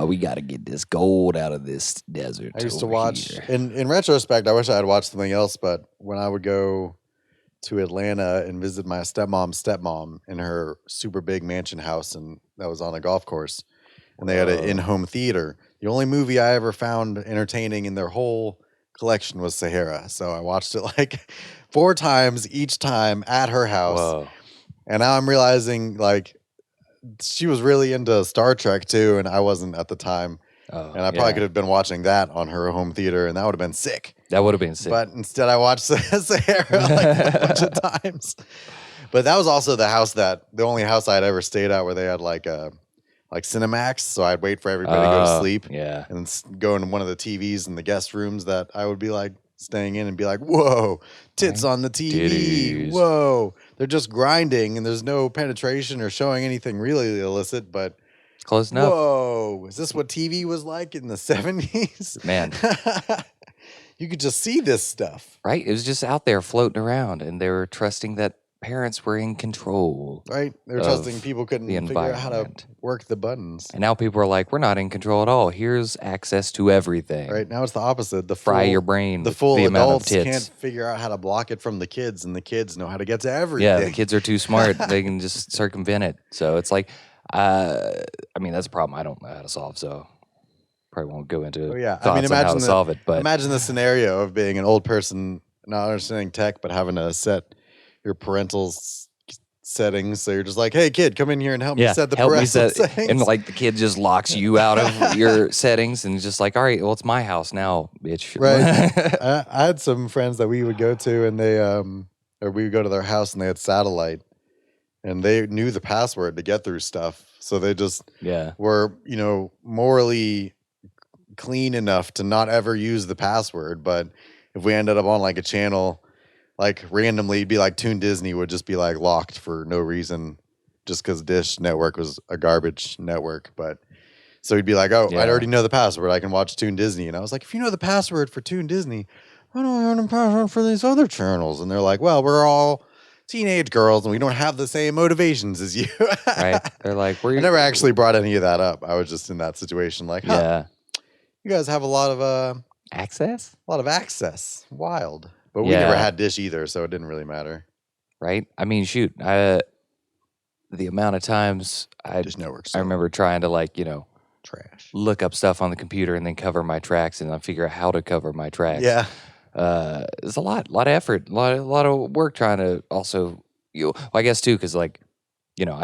[SPEAKER 1] we got to get this gold out of this desert.
[SPEAKER 2] I used to watch, in retrospect, I wish I had watched something else, but when I would go to Atlanta and visit my stepmom's stepmom in her super big mansion house, and that was on a golf course, and they had an in-home theater. The only movie I ever found entertaining in their whole collection was Sahara, so I watched it like 4 times each time at her house.
[SPEAKER 1] Whoa.
[SPEAKER 2] And now I'm realizing like she was really into Star Trek too, and I wasn't at the time. And I probably could have been watching that on her home theater, and that would have been sick.
[SPEAKER 1] That would have been sick.
[SPEAKER 2] But instead, I watched Sahara like a bunch of times. But that was also the only house I'd ever stayed at where they had like Cinemax. So I'd wait for everybody to go to sleep.
[SPEAKER 1] Yeah.
[SPEAKER 2] And go into one of the TVs in the guest rooms that I would be like staying in and be like, whoa, tits on the TV.
[SPEAKER 1] Titties.
[SPEAKER 2] Whoa. They're just grinding, and there's no penetration or showing anything really illicit, but.
[SPEAKER 1] Close enough.
[SPEAKER 2] Whoa, is this what TV was like in the 70s?
[SPEAKER 1] Man.
[SPEAKER 2] You could just see this stuff.
[SPEAKER 1] Right? It was just out there floating around, and they were trusting that parents were in control.
[SPEAKER 2] Right? They were trusting people couldn't figure out how to work the buttons.
[SPEAKER 1] And now people are like, we're not in control at all. Here's access to everything.
[SPEAKER 2] Right? Now it's the opposite.
[SPEAKER 1] Fry your brain.
[SPEAKER 2] The full adults can't figure out how to block it from the kids, and the kids know how to get to everything.
[SPEAKER 1] Yeah, the kids are too smart. They can just circumvent it. So it's like... I mean, that's a problem I don't know how to solve, so probably won't go into thoughts on how to solve it. But
[SPEAKER 2] imagine the scenario of being an old person, not understanding tech, but having to set your parental settings. So you're just like, hey, kid, come in here and help me set the parental settings.
[SPEAKER 1] And like the kid just locks you out of your settings and just like, all right, well, it's my house now, bitch.
[SPEAKER 2] Right. I had some friends that we would go to, and they, or we would go to their house and they had satellite. And they knew the password to get through stuff. So they just were, morally clean enough to not ever use the password. But if we ended up on like a channel, like randomly, it'd be like Toon Disney would just be like locked for no reason just because Dish Network was a garbage network. But so he'd be like, oh, I already know the password. I can watch Toon Disney. And I was like, if you know the password for Toon Disney, why don't I know the password for these other channels? And they're like, well, we're all teenage girls and we don't have the same motivations as you.
[SPEAKER 1] Right? They're like,
[SPEAKER 2] I never actually brought any of that up. I was just in that situation like, you guys have a lot of
[SPEAKER 1] access?
[SPEAKER 2] A lot of access. Wild. But we never had Dish either, so it didn't really matter.
[SPEAKER 1] Right? I mean, shoot, the amount of times I remember trying to
[SPEAKER 2] trash.
[SPEAKER 1] Look up stuff on the computer and then cover my tracks and then figure out how to cover my tracks.
[SPEAKER 2] Yeah.
[SPEAKER 1] It's a lot of effort, a lot of work trying to also, I guess too, because I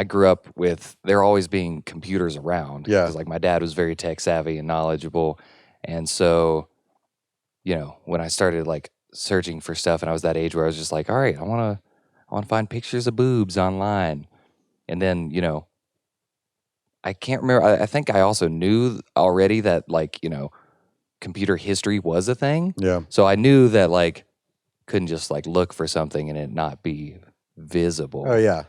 [SPEAKER 1] grew up with there always being computers around.
[SPEAKER 2] Yeah.
[SPEAKER 1] Because my dad was very tech savvy and knowledgeable, and so, when I started searching for stuff, and I was that age where I was just like, all right, I want to find pictures of boobs online. And then, I can't remember. I think I also knew already that, like, computer history was a thing.
[SPEAKER 2] Yeah.
[SPEAKER 1] So I knew that, like, couldn't just like look for something and it not be visible.
[SPEAKER 2] Oh yeah.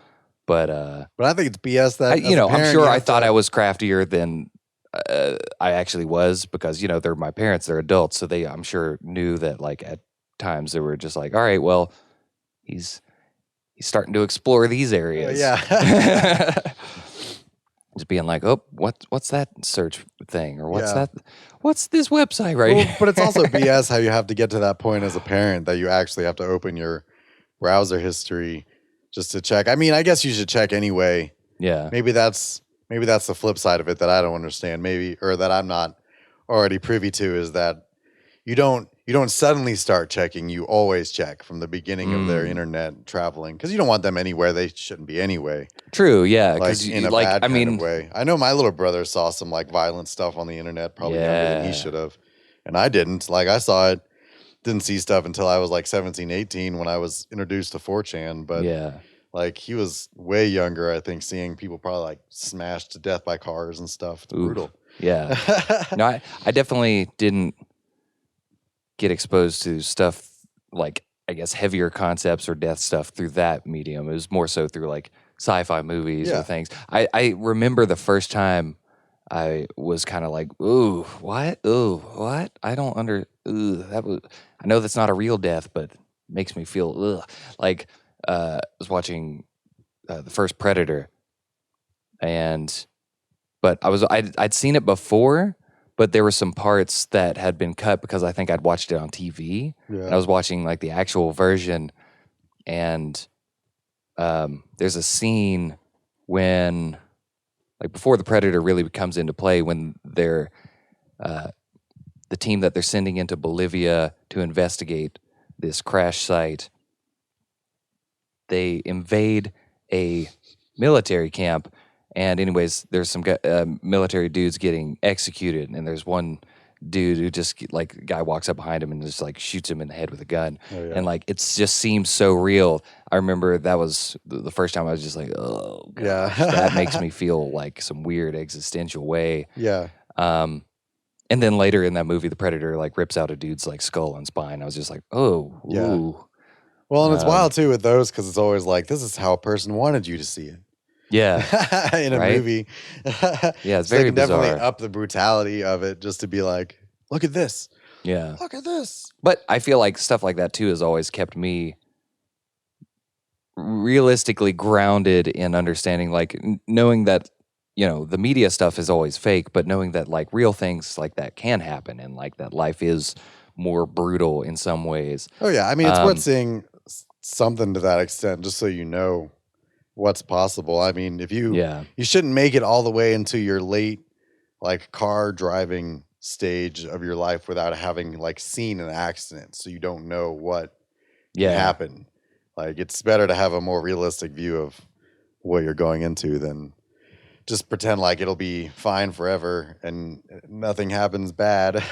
[SPEAKER 1] But
[SPEAKER 2] I think it's BS that as a
[SPEAKER 1] I'm
[SPEAKER 2] parent,
[SPEAKER 1] sure
[SPEAKER 2] you
[SPEAKER 1] I
[SPEAKER 2] have
[SPEAKER 1] thought
[SPEAKER 2] to-
[SPEAKER 1] I was craftier than I actually was, because they're my parents, they're adults, so I'm sure knew that, like, at times they were just like, all right, well, he's starting to explore these areas.
[SPEAKER 2] yeah.
[SPEAKER 1] Just being like, oh, what's that search thing, or
[SPEAKER 2] Yeah.
[SPEAKER 1] what's this website right
[SPEAKER 2] Well,
[SPEAKER 1] here?
[SPEAKER 2] but it's also BS how you have to get to that point as a parent that you actually have to open your browser history just to check. I mean, I guess you should check anyway.
[SPEAKER 1] Yeah.
[SPEAKER 2] Maybe that's the flip side of it that I don't understand. Maybe, or that I'm not already privy to, is that you don't suddenly start checking. You always check from the beginning of their internet traveling, because you don't want them anywhere they shouldn't be anyway.
[SPEAKER 1] True, yeah,
[SPEAKER 2] Like
[SPEAKER 1] because
[SPEAKER 2] in a bad kind of way. I know my little brother saw some like violent stuff on the internet, probably younger than he
[SPEAKER 1] Yeah.
[SPEAKER 2] should have, and I didn't. Like I saw it, didn't see stuff until I was like 17, 18 when I was introduced to 4chan. But
[SPEAKER 1] yeah,
[SPEAKER 2] like he was way younger, I think, seeing people probably like smashed to death by cars and stuff. It's
[SPEAKER 1] Oof.
[SPEAKER 2] brutal.
[SPEAKER 1] Yeah. No, I definitely didn't get exposed to stuff like, I guess, heavier concepts or death stuff through that medium. It was more so through like sci-fi movies or
[SPEAKER 2] Yeah.
[SPEAKER 1] things. I remember the first time I was kind of like, ooh, what? Ooh, what? I don't that was, I know that's not a real death, but it makes me feel, ugh. Like, I was watching the first Predator, but I'd seen it before, but there were some parts that had been cut because I think I'd watched it on TV.
[SPEAKER 2] Yeah.
[SPEAKER 1] And I was watching like the actual version, and there's a scene when, like, before the Predator really comes into play, when they're the team that they're sending into Bolivia to investigate this crash site, they invade a military camp. And anyways, there's some military dudes getting executed, and there's one dude who just, like, a guy walks up behind him and just like shoots him in the head with a gun.
[SPEAKER 2] Oh, yeah.
[SPEAKER 1] And like, it just seems so real. I remember that was the first time I was just like, oh gosh,
[SPEAKER 2] Yeah.
[SPEAKER 1] that makes me feel like some weird existential way.
[SPEAKER 2] Yeah.
[SPEAKER 1] And then later in that movie, the Predator like rips out a dude's like skull and spine. I was just like, oh,
[SPEAKER 2] Yeah.
[SPEAKER 1] ooh.
[SPEAKER 2] Well, and it's wild too with those, because it's always like, this is how a person wanted you to see it.
[SPEAKER 1] Yeah.
[SPEAKER 2] In a
[SPEAKER 1] Right?
[SPEAKER 2] movie.
[SPEAKER 1] Yeah, it's
[SPEAKER 2] So
[SPEAKER 1] very
[SPEAKER 2] they can definitely
[SPEAKER 1] bizarre.
[SPEAKER 2] up the brutality of it just to be like, look at this.
[SPEAKER 1] Yeah.
[SPEAKER 2] Look at this.
[SPEAKER 1] But I feel like stuff like that too has always kept me realistically grounded in understanding, like, knowing that, the media stuff is always fake, but knowing that like real things like that can happen, and like that life is more brutal in some ways.
[SPEAKER 2] Oh yeah, I mean, it's worth seeing something to that extent, just so you know what's possible. I mean, if you shouldn't make it all the way into your late like car driving stage of your life without having like seen an accident, so you don't know what can happen. Like, it's better to have a more realistic view of what you're going into than just pretend like it'll be fine forever and nothing happens bad.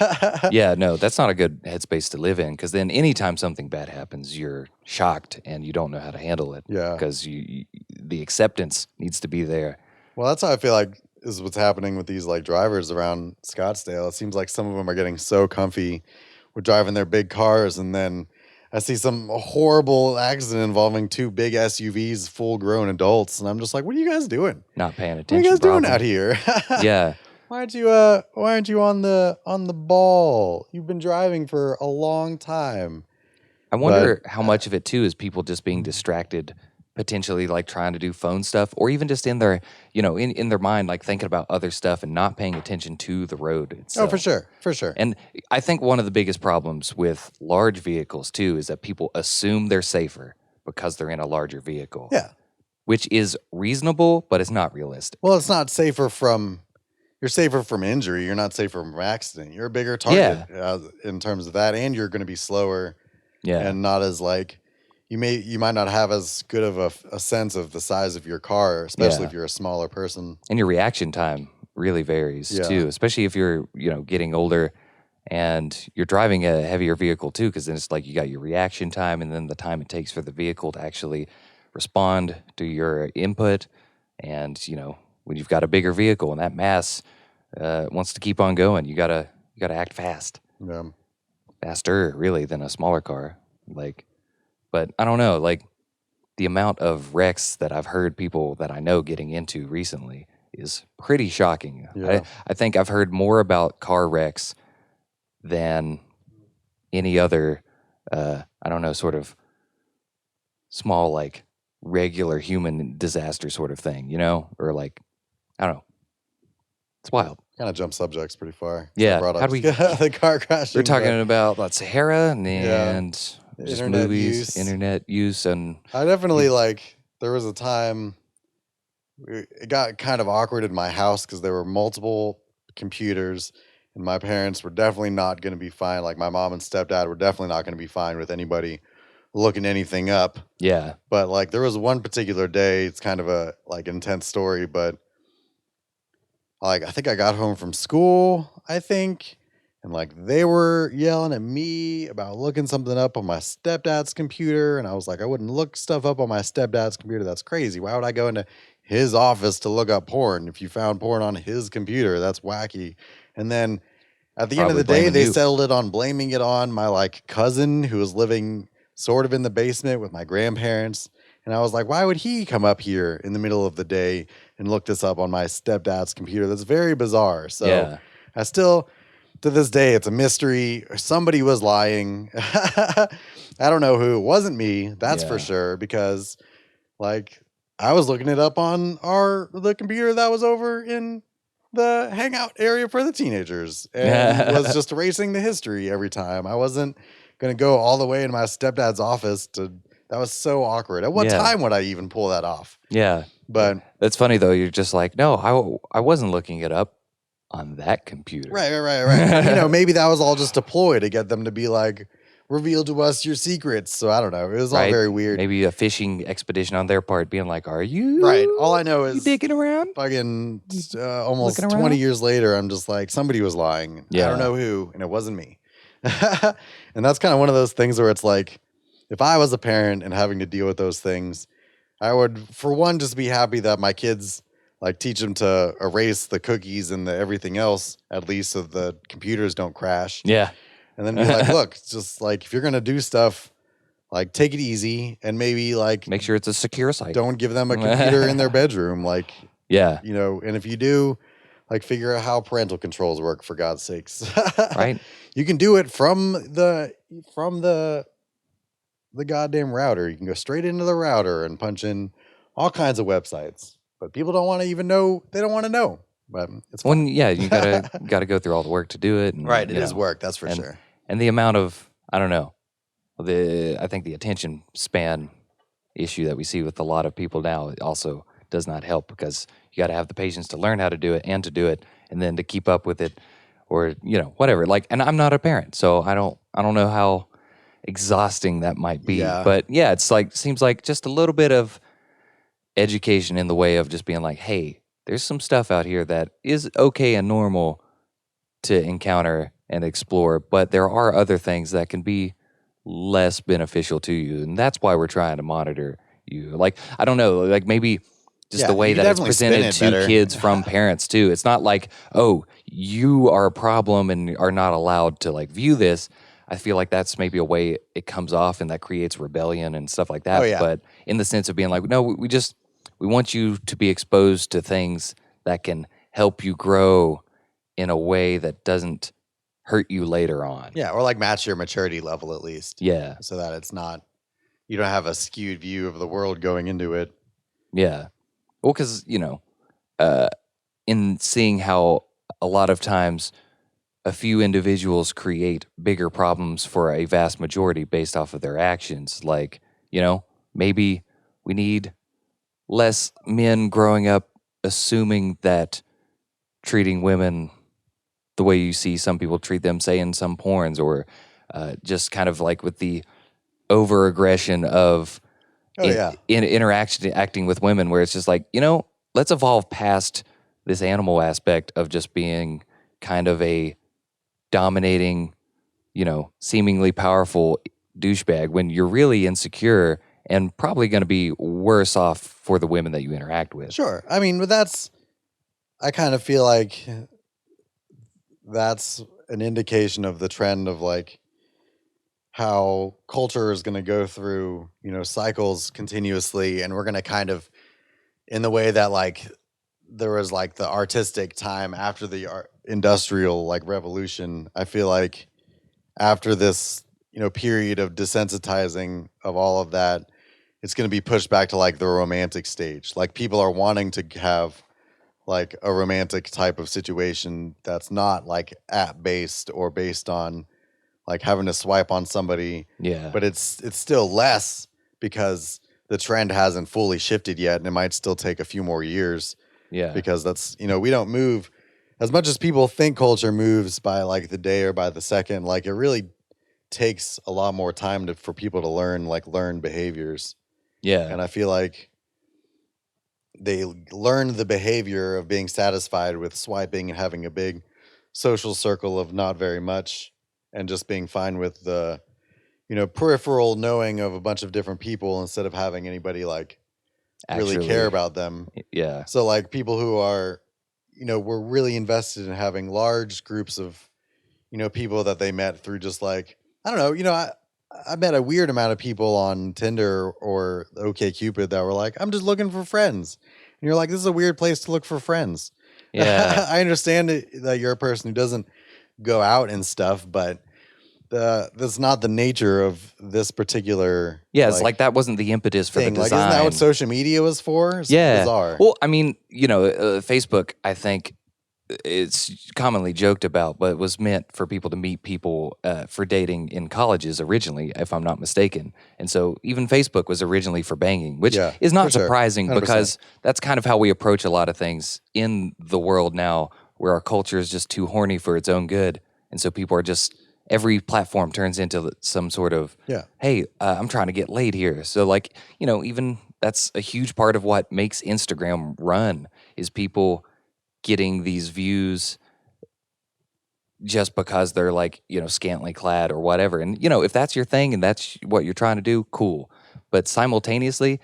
[SPEAKER 1] Yeah, no, that's not a good headspace to live in, because then anytime something bad happens, you're shocked and you don't know how to handle it.
[SPEAKER 2] Yeah.
[SPEAKER 1] Because the acceptance needs to be there.
[SPEAKER 2] Well, that's how I feel like is what's happening with these like drivers around Scottsdale. It seems like some of them are getting so comfy with driving their big cars, and then I see some horrible accident involving two big SUVs, full grown adults, and I'm just like, what are you guys doing?
[SPEAKER 1] Not paying
[SPEAKER 2] What are
[SPEAKER 1] attention.
[SPEAKER 2] you guys doing
[SPEAKER 1] probably.
[SPEAKER 2] out here?
[SPEAKER 1] Yeah.
[SPEAKER 2] Why aren't you on the ball? You've been driving for a long time.
[SPEAKER 1] I wonder how much of it too is people just being distracted, potentially like trying to do phone stuff, or even just in their, in their mind, like thinking about other stuff and not paying attention to the road itself.
[SPEAKER 2] Oh, for sure. For sure.
[SPEAKER 1] And I think one of the biggest problems with large vehicles too is that people assume they're safer because they're in a larger vehicle.
[SPEAKER 2] Yeah.
[SPEAKER 1] Which is reasonable, but it's not realistic.
[SPEAKER 2] Well, it's not safer you're safer from injury. You're not safer from accident. You're a bigger target in terms of that, and you're going to be slower.
[SPEAKER 1] Yeah.
[SPEAKER 2] And not as like, you might not have as good of a sense of the size of your car, especially if you're a smaller person.
[SPEAKER 1] And your reaction time really varies too, especially if you're, getting older and you're driving a heavier vehicle too, because then it's like you got your reaction time and then the time it takes for the vehicle to actually respond to your input. And when you've got a bigger vehicle and that mass wants to keep on going, you gotta act fast,
[SPEAKER 2] Yeah.
[SPEAKER 1] faster really than a smaller car. Like, but I don't know, like the amount of wrecks that I've heard people that I know getting into recently is pretty shocking.
[SPEAKER 2] Yeah.
[SPEAKER 1] I think I've heard more about car wrecks than any other, I don't know, sort of small, like regular human disaster sort of thing, or like, I don't know. It's wild.
[SPEAKER 2] Kind of jump subjects pretty far. 'Cause I
[SPEAKER 1] Yeah.
[SPEAKER 2] brought
[SPEAKER 1] How
[SPEAKER 2] up
[SPEAKER 1] do we?
[SPEAKER 2] the car
[SPEAKER 1] We're
[SPEAKER 2] crashing.
[SPEAKER 1] talking about Sahara
[SPEAKER 2] Yeah.
[SPEAKER 1] and just
[SPEAKER 2] Internet
[SPEAKER 1] movies,
[SPEAKER 2] use.
[SPEAKER 1] internet use, and
[SPEAKER 2] I definitely there was a time it got kind of awkward in my house because there were multiple computers and my parents were definitely not going to be fine. Like my mom and stepdad were definitely not going to be fine with anybody looking anything up.
[SPEAKER 1] yeah,
[SPEAKER 2] But like there was one particular day, it's kind of a intense story, but like I think I got home from school, I think, and like they were yelling at me about looking something up on my stepdad's computer, and I was like, I wouldn't look stuff up on my stepdad's computer. That's crazy. Why would I go into his office to look up porn? If you found porn on his computer, that's wacky. And then at the end of
[SPEAKER 1] probably
[SPEAKER 2] the day,
[SPEAKER 1] blaming
[SPEAKER 2] they
[SPEAKER 1] you.
[SPEAKER 2] settled it on blaming it on my cousin who was living sort of in the basement with my grandparents. And I was like, why would he come up here in the middle of the day and look this up on my stepdad's computer? That's very bizarre. So
[SPEAKER 1] Yeah,
[SPEAKER 2] I still, to this day, it's a mystery. Somebody was lying. I don't know who. It wasn't me, that's for
[SPEAKER 1] Yeah.
[SPEAKER 2] sure, because like I was looking it up on the computer that was over in the hangout area for the teenagers and was just erasing the history every time. I wasn't going to go all the way in my stepdad's office that was so awkward. At what
[SPEAKER 1] Yeah.
[SPEAKER 2] time would I even pull that off?
[SPEAKER 1] yeah.
[SPEAKER 2] But
[SPEAKER 1] That's funny though. You're just like, no, I wasn't looking it up on that computer.
[SPEAKER 2] right. Maybe that was all just a ploy to get them to be like, reveal to us your secrets. So I don't know. It was all
[SPEAKER 1] Right?
[SPEAKER 2] very weird.
[SPEAKER 1] Maybe a fishing expedition on their part, being like, "Are you
[SPEAKER 2] Right. All I know
[SPEAKER 1] you
[SPEAKER 2] is
[SPEAKER 1] digging around?"
[SPEAKER 2] fucking almost
[SPEAKER 1] Looking
[SPEAKER 2] 20
[SPEAKER 1] around?
[SPEAKER 2] years later, I'm just like, somebody was lying. I
[SPEAKER 1] Yeah.
[SPEAKER 2] don't know who, and it wasn't me. And that's kind of one of those things where it's like, if I was a parent and having to deal with those things, I would, for one, just be happy that my kids teach them to erase the cookies and the everything else, at least so the computers don't crash.
[SPEAKER 1] Yeah.
[SPEAKER 2] And then be like, look, it's just like, if you're going to do stuff, take it easy and maybe
[SPEAKER 1] Make sure it's a secure site.
[SPEAKER 2] don't give them a computer in their bedroom.
[SPEAKER 1] Yeah.
[SPEAKER 2] And if you do, figure out how parental controls work, for God's sakes.
[SPEAKER 1] Right.
[SPEAKER 2] You can do it from the goddamn router. You can go straight into the router and punch in all kinds of websites. But people don't want to even know. They don't want to know. But it's fun.
[SPEAKER 1] Yeah, you gotta go through all the work to do it. And,
[SPEAKER 2] Right. It is work. That's for
[SPEAKER 1] and,
[SPEAKER 2] sure.
[SPEAKER 1] And the amount of, I don't know, I think the attention span issue that we see with a lot of people now also does not help, because you got to have the patience to learn how to do it and to do it, and then to keep up with it, or whatever. And I'm not a parent, so I don't know how exhausting that might be.
[SPEAKER 2] Yeah.
[SPEAKER 1] But yeah, it's seems like just a little bit of education in the way of just being like, hey, there's some stuff out here that is okay and normal to encounter and explore, but there are other things that can be less beneficial to you, and that's why we're trying to monitor you. I don't know, maybe just the way
[SPEAKER 2] you
[SPEAKER 1] that it's
[SPEAKER 2] definitely spin
[SPEAKER 1] presented
[SPEAKER 2] it
[SPEAKER 1] to
[SPEAKER 2] better.
[SPEAKER 1] kids from parents too. It's not like, oh, you are a problem and are not allowed to view this. I feel like that's maybe a way it comes off, and that creates rebellion and stuff like that.
[SPEAKER 2] Oh, yeah.
[SPEAKER 1] But in the sense of being like, no, we want you to be exposed to things that can help you grow in a way that doesn't hurt you later on.
[SPEAKER 2] Yeah, or match your maturity level at least.
[SPEAKER 1] Yeah.
[SPEAKER 2] So that it's not, you don't have a skewed view of the world going into it.
[SPEAKER 1] Yeah. Well, because, in seeing how a lot of times a few individuals create bigger problems for a vast majority based off of their actions, maybe we need less men growing up assuming that treating women the way you see some people treat them, say in some porns, or just kind of with the over aggression of acting with women, where it's just let's evolve past this animal aspect of just being kind of a dominating, seemingly powerful douchebag when you're really insecure and probably going to be worse off for the women that you interact with.
[SPEAKER 2] Sure. I mean, but I kind of feel like that's an indication of the trend of like how culture is going to go through, cycles continuously. And we're going to kind of, in the way that like there was like the artistic time after the industrial like revolution, I feel like after this, period of desensitizing of all of that, it's going to be pushed back to like the romantic stage. Like people are wanting to have like a romantic type of situation that's not like app based or based on like having to swipe on somebody,
[SPEAKER 1] Yeah.
[SPEAKER 2] but it's still less because the trend hasn't fully shifted yet, and it might still take a few more years
[SPEAKER 1] Yeah.
[SPEAKER 2] because that's we don't move as much as people think culture moves by like the day or by the second. Like it really takes a lot more time for people to learn behaviors,
[SPEAKER 1] Yeah.
[SPEAKER 2] and I feel like they learn the behavior of being satisfied with swiping and having a big social circle of not very much and just being fine with the peripheral knowing of a bunch of different people instead of having anybody like really care
[SPEAKER 1] Actually.
[SPEAKER 2] about them.
[SPEAKER 1] Yeah.
[SPEAKER 2] So like people who are were really invested in having large groups of people that they met through just like I don't know, I met a weird amount of people on Tinder or OkCupid that were like, I'm just looking for friends. And you're like, this is a weird place to look for friends.
[SPEAKER 1] Yeah.
[SPEAKER 2] I understand that you're a person who doesn't go out and stuff, but that's not the nature of this particular
[SPEAKER 1] Yeah, it's like that wasn't the impetus for the
[SPEAKER 2] thing. Like, isn't that what
[SPEAKER 1] design.
[SPEAKER 2] social media was for? It's
[SPEAKER 1] Yeah.
[SPEAKER 2] bizarre.
[SPEAKER 1] Well, I mean, Facebook, I think it's commonly joked about, but it was meant for people to meet people for dating in colleges originally, if I'm not mistaken. And so even Facebook was originally for banging, which
[SPEAKER 2] Yeah,
[SPEAKER 1] is
[SPEAKER 2] for
[SPEAKER 1] not
[SPEAKER 2] sure.
[SPEAKER 1] surprising
[SPEAKER 2] 100%.
[SPEAKER 1] because that's kind of how we approach a lot of things in the world now, where our culture is just too horny for its own good. And so people are just, every platform turns into some sort of,
[SPEAKER 2] Yeah.
[SPEAKER 1] hey, I'm trying to get laid here. So like, even that's a huge part of what makes Instagram run is people getting these views just because they're like, scantily clad or whatever. And, if that's your thing and that's what you're trying to do, cool. But simultaneously,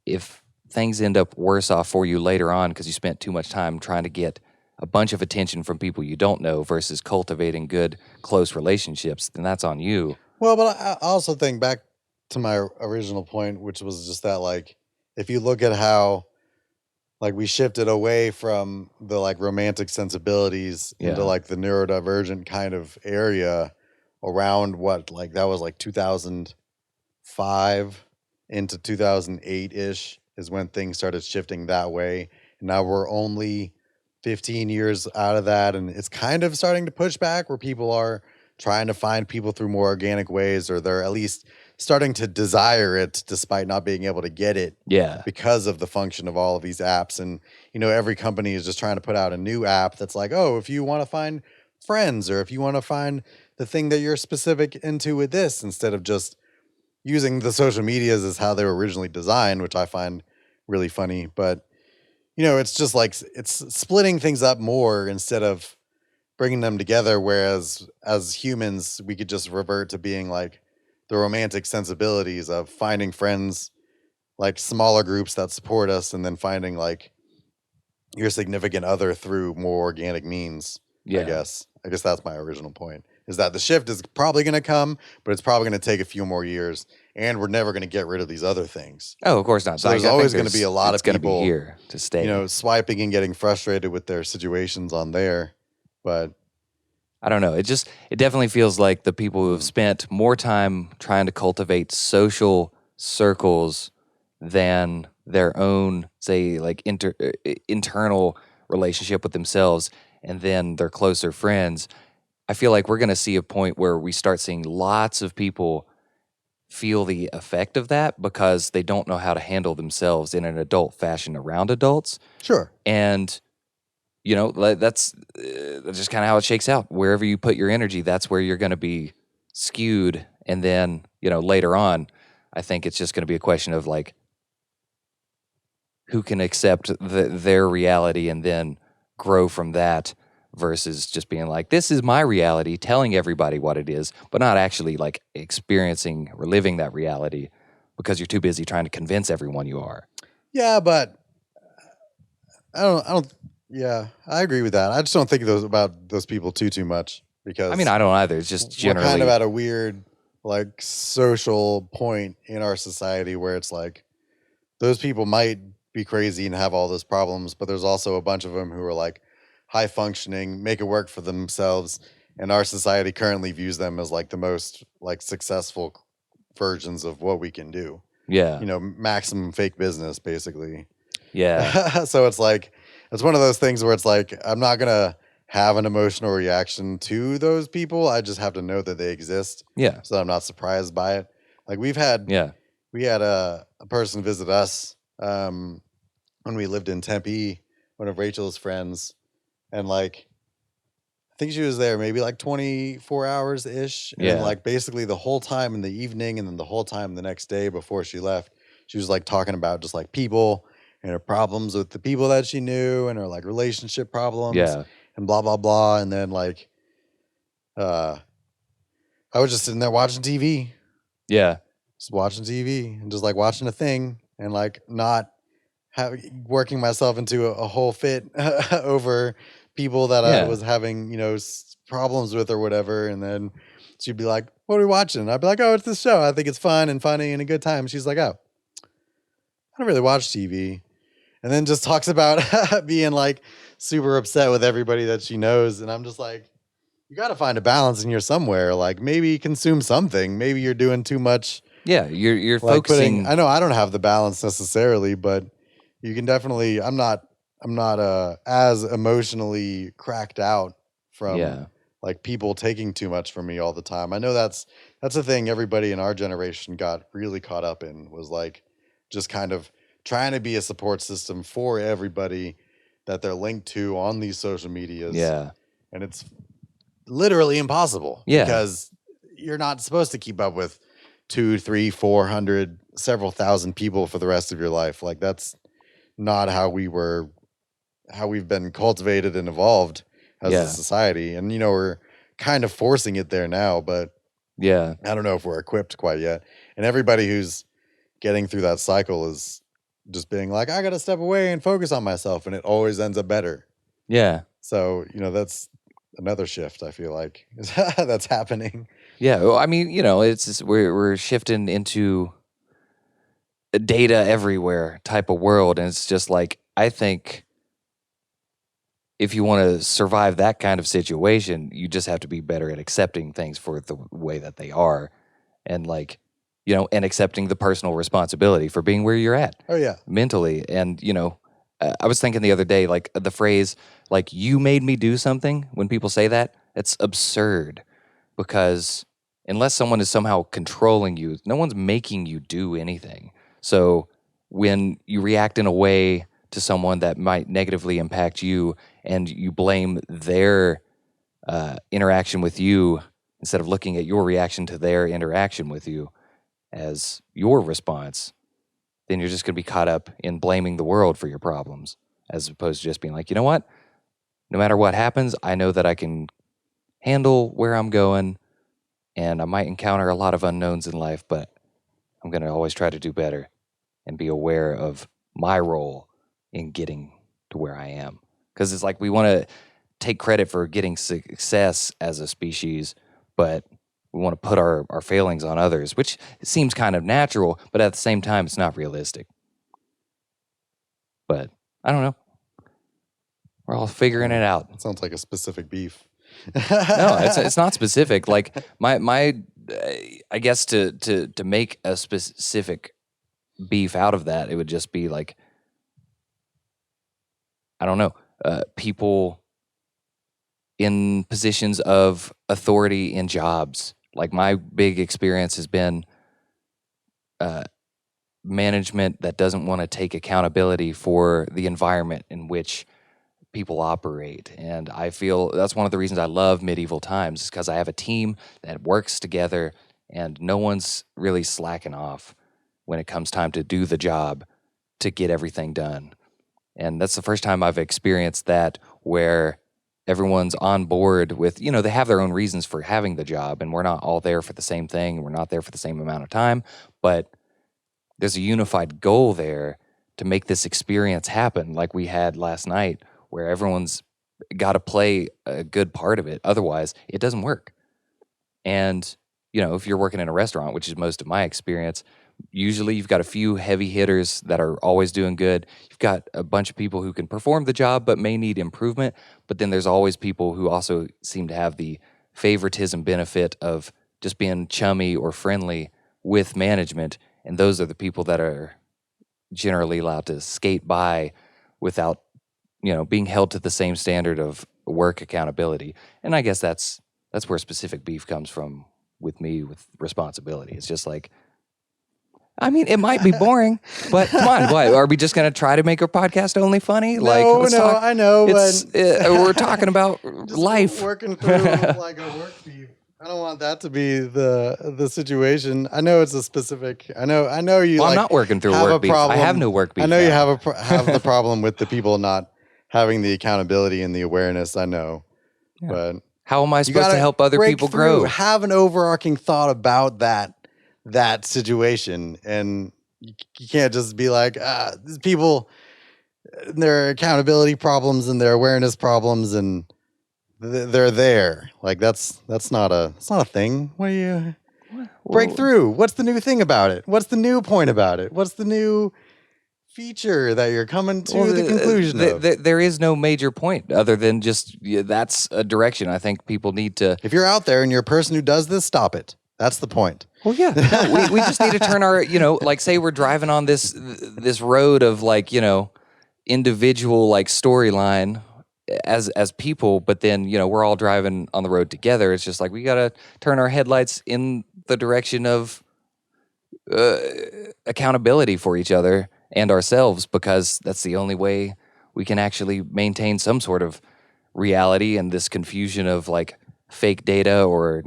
[SPEAKER 1] if things end up worse off for you later on because you spent too much time trying to get a bunch of attention from people you don't know versus cultivating good, close relationships, then that's on you.
[SPEAKER 2] Well, but I also think back to my original point, which was just that, like, if you look at how, like, we shifted away from the, like, romantic sensibilities into,
[SPEAKER 1] Yeah.
[SPEAKER 2] like, the neurodivergent kind of area around what, like, that was, like, 2005 into 2008-ish is when things started shifting that way. And now we're only 15 years out of that, and it's kind of starting to push back where people are trying to find people through more organic ways, or they're at least starting to desire it despite not being able to get it
[SPEAKER 1] Yeah.
[SPEAKER 2] because of the function of all of these apps. And every company is just trying to put out a new app that's like, oh, if you want to find friends, or if you want to find the thing that you're specific into with this, instead of just using the social medias as how they were originally designed, which I find really funny. But it's just like it's splitting things up more instead of bringing them together. Whereas as humans, we could just revert to being like the romantic sensibilities of finding friends, like smaller groups that support us, and then finding like your significant other through more organic means.
[SPEAKER 1] Yeah.
[SPEAKER 2] I guess that's my original point, is that the shift is probably going to come, but it's probably going to take a few more years, and we're never going to get rid of these other things.
[SPEAKER 1] Oh, of course not.
[SPEAKER 2] So there's
[SPEAKER 1] I think
[SPEAKER 2] always going to be a lot
[SPEAKER 1] it's
[SPEAKER 2] of
[SPEAKER 1] going to be
[SPEAKER 2] people,
[SPEAKER 1] here to stay.
[SPEAKER 2] swiping and getting frustrated with their situations on there. But
[SPEAKER 1] I don't know. It definitely feels like the people who have spent more time trying to cultivate social circles than their own, say, like internal relationship with themselves and then their closer friends. I feel like we're going to see a point where we start seeing lots of people feel the effect of that because they don't know how to handle themselves in an adult fashion around adults.
[SPEAKER 2] sure.
[SPEAKER 1] And that's just kind of how it shakes out. Wherever you put your energy, that's where you're going to be skewed. And then, later on, I think it's just going to be a question of like, who can accept their reality and then grow from that versus just being like, this is my reality, telling everybody what it is, but not actually like experiencing or living that reality because you're too busy trying to convince everyone you are.
[SPEAKER 2] Yeah, but yeah, I agree with that. I just don't think about those people too much
[SPEAKER 1] I mean,
[SPEAKER 2] because
[SPEAKER 1] I don't either. It's just
[SPEAKER 2] we're kind of
[SPEAKER 1] generally,
[SPEAKER 2] at a weird like social point in our society where it's like those people might be crazy and have all those problems, but there's also a bunch of them who are like high functioning, make it work for themselves, and our society currently views them as like the most like successful versions of what we can do.
[SPEAKER 1] yeah,
[SPEAKER 2] Maximum fake business basically.
[SPEAKER 1] yeah,
[SPEAKER 2] So it's one of those things where it's like I'm not gonna have an emotional reaction to those people. I just have to know that they exist,
[SPEAKER 1] yeah,
[SPEAKER 2] so I'm not surprised by it. Like
[SPEAKER 1] yeah,
[SPEAKER 2] we had a person visit us when we lived in Tempe, one of Rachel's friends, and like I think she was there maybe like 24 hours ish, and
[SPEAKER 1] yeah,
[SPEAKER 2] like basically the whole time in the evening, and then the whole time the next day before she left, she was like talking about just like people and her problems with the people that she knew, and her like relationship problems,
[SPEAKER 1] yeah,
[SPEAKER 2] and blah blah blah. And then like uh, I was just sitting there watching TV,
[SPEAKER 1] yeah,
[SPEAKER 2] just watching TV, and just like watching a thing, and like not working myself into a whole fit over people that I
[SPEAKER 1] yeah,
[SPEAKER 2] was having, problems with or whatever. And then she'd be like, "What are we watching?" And I'd be like, "Oh, it's this show. I think it's fun and funny and a good time." She's like, "Oh, I don't really watch TV." And then just talks about being like super upset with everybody that she knows. And I'm just like, you got to find a balance in here somewhere. Like maybe consume something. Maybe you're doing too much.
[SPEAKER 1] yeah. You're
[SPEAKER 2] Like
[SPEAKER 1] focusing.
[SPEAKER 2] I know I don't have the balance necessarily, but you can definitely I'm not as emotionally cracked out from
[SPEAKER 1] Yeah,
[SPEAKER 2] like people taking too much from me all the time. I know that's the thing everybody in our generation got really caught up in, was like just kind of trying to be a support system for everybody that they're linked to on these social medias.
[SPEAKER 1] yeah,
[SPEAKER 2] And it's literally impossible
[SPEAKER 1] yeah,
[SPEAKER 2] because you're not supposed to keep up with two, three, 400, several thousand people for the rest of your life. Like that's not how we've been cultivated and evolved as a
[SPEAKER 1] yeah,
[SPEAKER 2] society. And we're kind of forcing it there now, but
[SPEAKER 1] yeah,
[SPEAKER 2] I don't know if we're equipped quite yet. And everybody who's getting through that cycle is just being like, I got to step away and focus on myself, and it always ends up better.
[SPEAKER 1] yeah,
[SPEAKER 2] So, that's another shift I feel like that's happening.
[SPEAKER 1] yeah. Well, I mean, it's just, we're shifting into a data everywhere type of world, and it's just like I think if you want to survive that kind of situation, you just have to be better at accepting things for the way that they are, and like, and accepting the personal responsibility for being where you're at
[SPEAKER 2] Oh yeah.
[SPEAKER 1] mentally. And I was thinking the other day, like the phrase, like "you made me do something." When people say that, it's absurd because unless someone is somehow controlling you, no one's making you do anything. So when you react in a way to someone that might negatively impact you, and you blame their interaction with you instead of looking at your reaction to their interaction with you as your response, then you're just going to be caught up in blaming the world for your problems, as opposed to just being like, you know what? No matter what happens, I know that I can handle where I'm going, and I might encounter a lot of unknowns in life, but I'm going to always try to do better and be aware of my role in getting to where I am. Because it's like we want to take credit for getting success as a species, but we want to put our failings on others, which seems kind of natural, but at the same time, it's not realistic. But I don't know. We're all figuring it out.
[SPEAKER 2] That sounds like a specific beef.
[SPEAKER 1] No, it's not specific. Like my I guess to make a specific beef out of that, it would just be like, I don't know, people in positions of authority in jobs. Like my big experience has been uh, management that doesn't want to take accountability for the environment in which people operate. And I feel that's one of the reasons I love medieval times, is because I have a team that works together and no one's really slacking off when it comes time to do the job to get everything done. And that's the first time I've experienced that, where everyone's on board with, they have their own reasons for having the job, and we're not all there for the same thing. We're not there for the same amount of time, but there's a unified goal there to make this experience happen like we had last night, where everyone's got to play a good part of it. Otherwise, it doesn't work. And, if you're working in a restaurant, which is most of my experience, usually you've got a few heavy hitters that are always doing good. You've got a bunch of people who can perform the job but may need improvement. But then there's always people who also seem to have the favoritism benefit of just being chummy or friendly with management. And those are the people that are generally allowed to skate by without, being held to the same standard of work accountability. And I guess that's where specific beef comes from with me with responsibility. It's just like, it might be boring, but come on, what? Are we just going to try to make our podcast only funny?
[SPEAKER 2] I know, but
[SPEAKER 1] we're talking about
[SPEAKER 2] just
[SPEAKER 1] life.
[SPEAKER 2] Working through like a work beef. I don't want that to be the situation. I know it's a specific. I know you.
[SPEAKER 1] Well, I'm not working through
[SPEAKER 2] have
[SPEAKER 1] work
[SPEAKER 2] a
[SPEAKER 1] beef.
[SPEAKER 2] problem.
[SPEAKER 1] I have no work beef.
[SPEAKER 2] I know
[SPEAKER 1] now.
[SPEAKER 2] you have the problem with the people not having the accountability and the awareness. I know, but
[SPEAKER 1] how am I supposed to help other people grow?
[SPEAKER 2] Have an overarching thought about that situation, and you can't just be like, these people, their accountability problems and their awareness problems, and they're there. Like that's not a thing. What do you break through? What's the new thing about it? What's the new point about it? What's the new feature that you're coming to the conclusion of?
[SPEAKER 1] There is no major point other than just that's a direction I think people need to.
[SPEAKER 2] If you're out there and you're a person who does this, stop it. That's the point.
[SPEAKER 1] Well, yeah, no, we just need to turn our, like say we're driving on this road of like, individual like storyline as people, but then, we're all driving on the road together. It's just like, we got to turn our headlights in the direction of accountability for each other and ourselves, because that's the only way we can actually maintain some sort of reality and this confusion of like fake data or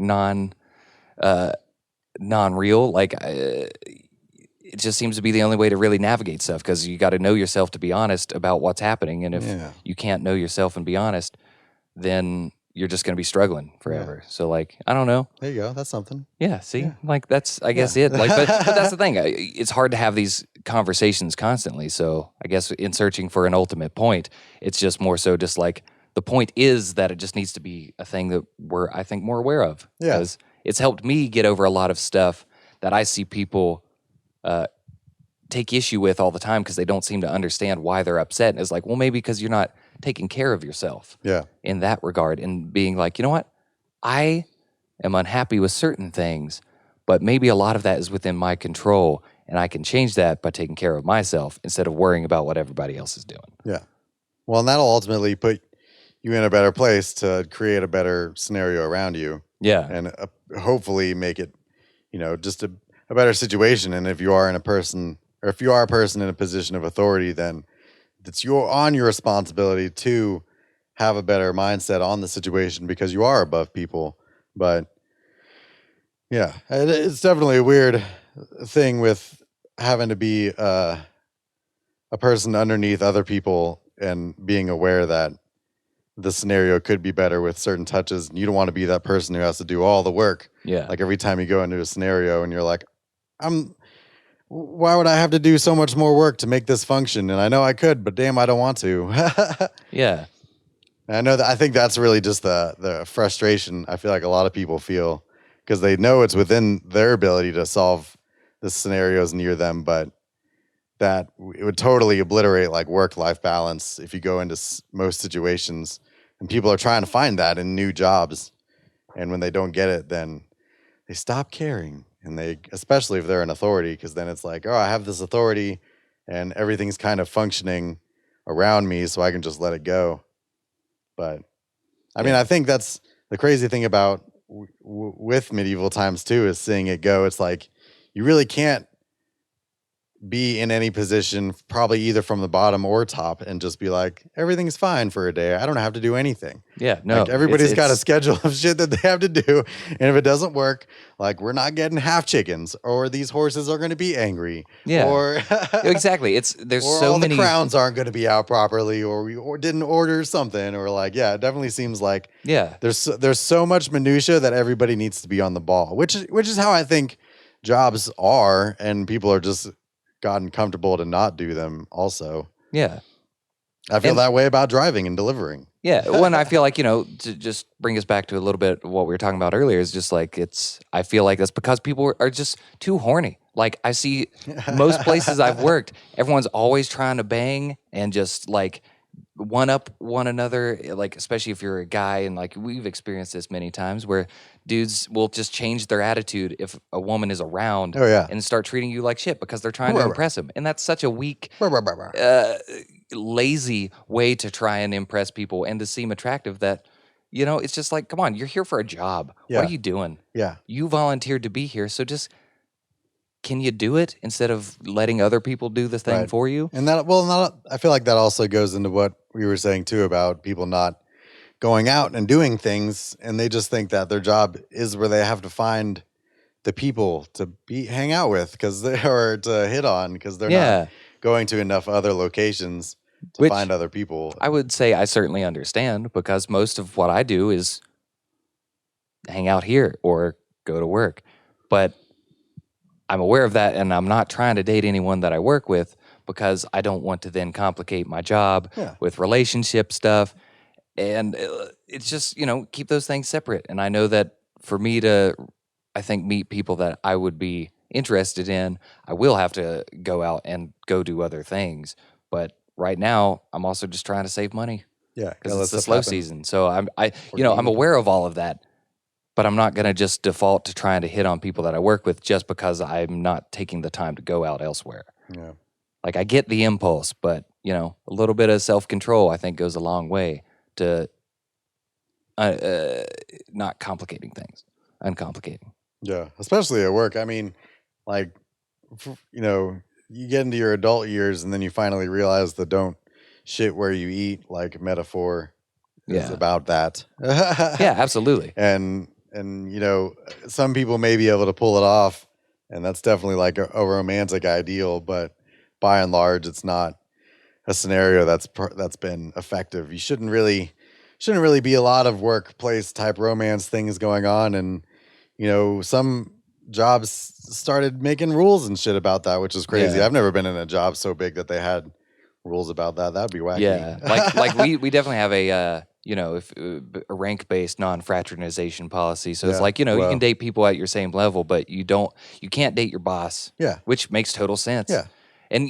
[SPEAKER 1] non-real. Like it just seems to be the only way to really navigate stuff, because you got to know yourself to be honest about what's happening. And if you can't know yourself and be honest, then you're just going to be struggling forever. Yeah. So like, I don't know.
[SPEAKER 2] There you go. That's something.
[SPEAKER 1] Yeah. See, like that's, I guess it, like, but that's the thing. It's hard to have these conversations constantly. So I guess in searching for an ultimate point, it's just more so just like, the point is that it just needs to be a thing that we're, I think, more aware of.
[SPEAKER 2] Yeah.
[SPEAKER 1] Because it's helped me get over a lot of stuff that I see people take issue with all the time because they don't seem to understand why they're upset. And it's like, well, maybe because you're not taking care of yourself in that regard, and being like, you know what? I am unhappy with certain things, but maybe a lot of that is within my control, and I can change that by taking care of myself instead of worrying about what everybody else is doing.
[SPEAKER 2] Yeah. Well, and that'll ultimately put you in a better place to create a better scenario around you.
[SPEAKER 1] Yeah.
[SPEAKER 2] And hopefully make it, just a better situation. And if you are a person in a position of authority, then it's your responsibility to have a better mindset on the situation, because you are above people. But yeah, it's definitely a weird thing with having to be a person underneath other people and being aware that the scenario could be better with certain touches. And you don't want to be that person who has to do all the work.
[SPEAKER 1] Yeah.
[SPEAKER 2] Like every time you go into a scenario and you're like, why would I have to do so much more work to make this function? And I know I could, but damn, I don't want to.
[SPEAKER 1] Yeah.
[SPEAKER 2] And I think that's really just the frustration I feel like a lot of people feel, because they know it's within their ability to solve the scenarios near them, but that it would totally obliterate like work-life balance if you go into most situations, and people are trying to find that in new jobs. And when they don't get it, then they stop caring. And especially if they're an authority, because then it's like, oh, I have this authority and everything's kind of functioning around me, so I can just let it go. But I mean, I think that's the crazy thing about with medieval times too, is seeing it go. It's like, you really can't be in any position, probably either from the bottom or top, and just be like, everything's fine for a day. I don't have to do anything.
[SPEAKER 1] Yeah,
[SPEAKER 2] Like
[SPEAKER 1] no,
[SPEAKER 2] everybody's got a schedule of shit that they have to do. And if it doesn't work, like we're not getting half chickens, or these horses are going to be angry,
[SPEAKER 1] yeah,
[SPEAKER 2] or
[SPEAKER 1] exactly. There's
[SPEAKER 2] or
[SPEAKER 1] so
[SPEAKER 2] all the
[SPEAKER 1] many.
[SPEAKER 2] crowns aren't going to be out properly, or we didn't order something, or like, yeah, it definitely seems like
[SPEAKER 1] Yeah,
[SPEAKER 2] there's so much minutia that everybody needs to be on the ball, which is how I think jobs are, and people are just gotten comfortable to not do them. Also,
[SPEAKER 1] yeah.
[SPEAKER 2] I feel
[SPEAKER 1] And
[SPEAKER 2] that way about driving and delivering.
[SPEAKER 1] yeah, when I feel like, to just bring us back to a little bit of what we were talking about earlier, is just like I feel like that's because people are just too horny. Like I see most places I've worked, everyone's always trying to bang and just like one up one another, like especially if you're a guy, and like we've experienced this many times where dudes will just change their attitude if a woman is around
[SPEAKER 2] Oh yeah.
[SPEAKER 1] and start treating you like shit because they're trying to impress them. And that's such a weak lazy way to try and impress people and to seem attractive that, it's just like, come on, you're here for a job. What
[SPEAKER 2] Yeah.
[SPEAKER 1] are you doing?
[SPEAKER 2] Yeah.
[SPEAKER 1] You volunteered to be here. So just, can you do it instead of letting other people do the thing
[SPEAKER 2] Right.
[SPEAKER 1] for you?
[SPEAKER 2] And I feel like that also goes into what we were saying too about people not going out and doing things, and they just think that their job is where they have to find the people to hang out with because they or to hit on because they're not
[SPEAKER 1] Yeah.
[SPEAKER 2] going to enough other locations to
[SPEAKER 1] Which
[SPEAKER 2] find other people.
[SPEAKER 1] I would say I certainly understand because most of what I do is hang out here or go to work. But I'm aware of that, and I'm not trying to date anyone that I work with because I don't want to then complicate my job
[SPEAKER 2] Yeah.
[SPEAKER 1] with relationship stuff. And it's just, keep those things separate. And I know that for me to, I think, meet people that I would be interested in, I will have to go out and go do other things. But right now, I'm also just trying to save money
[SPEAKER 2] Yeah,
[SPEAKER 1] because it's the slow season. So I'm
[SPEAKER 2] Organic.
[SPEAKER 1] aware of all of that. But I'm not going to just default to trying to hit on people that I work with just because I'm not taking the time to go out elsewhere.
[SPEAKER 2] Yeah.
[SPEAKER 1] Like I get the impulse, but a little bit of self-control I think goes a long way to not complicating things, uncomplicating.
[SPEAKER 2] Yeah, especially at work. I mean, like, you get into your adult years and then you finally realize the don't shit where you eat, like, metaphor is
[SPEAKER 1] Yeah.
[SPEAKER 2] about that.
[SPEAKER 1] Yeah, absolutely.
[SPEAKER 2] And some people may be able to pull it off, and that's definitely like a romantic ideal, but by and large, it's not a scenario that's been effective. You shouldn't really be a lot of workplace type romance things going on, and some jobs started making rules and shit about that, which is crazy.
[SPEAKER 1] Yeah.
[SPEAKER 2] I've never been in a job so big that they had rules about that. That'd be wacky.
[SPEAKER 1] Yeah, like we definitely have a if a rank based non fraternization policy. So it's
[SPEAKER 2] Yeah,
[SPEAKER 1] like you
[SPEAKER 2] well.
[SPEAKER 1] can date people at your same level, but you can't date your boss.
[SPEAKER 2] Yeah.
[SPEAKER 1] Which makes total sense.
[SPEAKER 2] Yeah.
[SPEAKER 1] And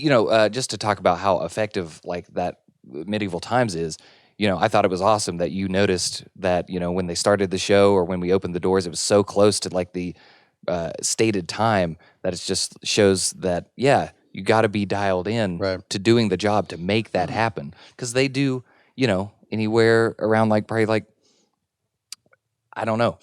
[SPEAKER 1] just to talk about how effective like that medieval times is. I thought it was awesome that you noticed that when they started the show or when we opened the doors, it was so close to like the stated time that it just shows that you got to be dialed in
[SPEAKER 2] Right.
[SPEAKER 1] to doing the job to make that happen because they do anywhere around like probably like I don't know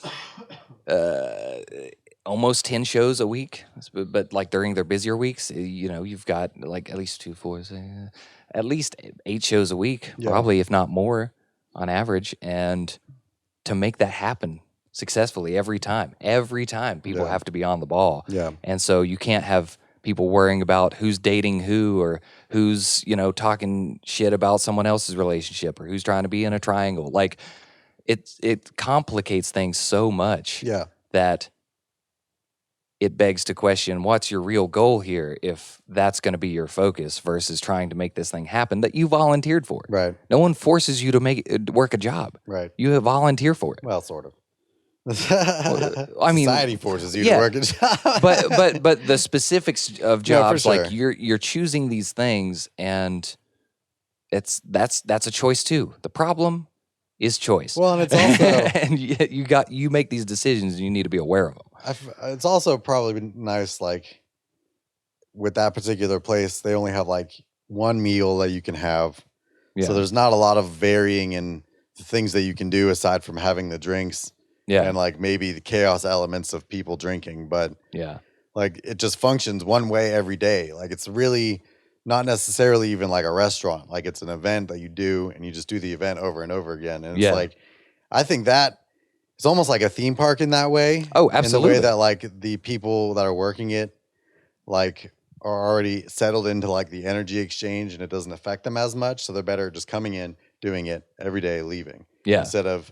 [SPEAKER 1] almost 10 shows a week, but like during their busier weeks you've got like at least 2 4 6, at least 8 shows a week,
[SPEAKER 2] Yeah.
[SPEAKER 1] probably if not more on average, and to make that happen successfully every time people
[SPEAKER 2] Yeah.
[SPEAKER 1] have to be on the ball.
[SPEAKER 2] Yeah.
[SPEAKER 1] And so you can't have people worrying about who's dating who or who's talking shit about someone else's relationship or who's trying to be in a triangle. Like it complicates things so much
[SPEAKER 2] Yeah.
[SPEAKER 1] that it begs to question what's your real goal here if that's going to be your focus versus trying to make this thing happen that you volunteered for.
[SPEAKER 2] Right.
[SPEAKER 1] No one forces you to work a job.
[SPEAKER 2] Right.
[SPEAKER 1] You volunteer for it.
[SPEAKER 2] Well, sort of.
[SPEAKER 1] I mean,
[SPEAKER 2] society forces you
[SPEAKER 1] yeah,
[SPEAKER 2] to work a job.
[SPEAKER 1] but the specifics of jobs,
[SPEAKER 2] sure.
[SPEAKER 1] like you're choosing these things, and that's a choice too. The problem is choice.
[SPEAKER 2] Well, and it's also
[SPEAKER 1] and you make these decisions, and you need to be aware of them.
[SPEAKER 2] It's also probably been nice, like with that particular place, they only have like one meal that you can have,
[SPEAKER 1] Yeah.
[SPEAKER 2] so there's not a lot of varying in the things that you can do aside from having the drinks.
[SPEAKER 1] Yeah.
[SPEAKER 2] And like maybe the chaos elements of people drinking, but
[SPEAKER 1] Yeah.
[SPEAKER 2] Like it just functions one way every day. Like it's really not necessarily even like a restaurant. Like it's an event that you do and you just do the event over and over again. And it's
[SPEAKER 1] Yeah.
[SPEAKER 2] like, I think that it's almost like a theme park in that way.
[SPEAKER 1] Oh,
[SPEAKER 2] In the way
[SPEAKER 1] absolutely.
[SPEAKER 2] that like the people that are working it like are already settled into like the energy exchange and it doesn't affect them as much. So they're better just coming in, doing it every day, leaving.
[SPEAKER 1] Yeah.
[SPEAKER 2] Instead of,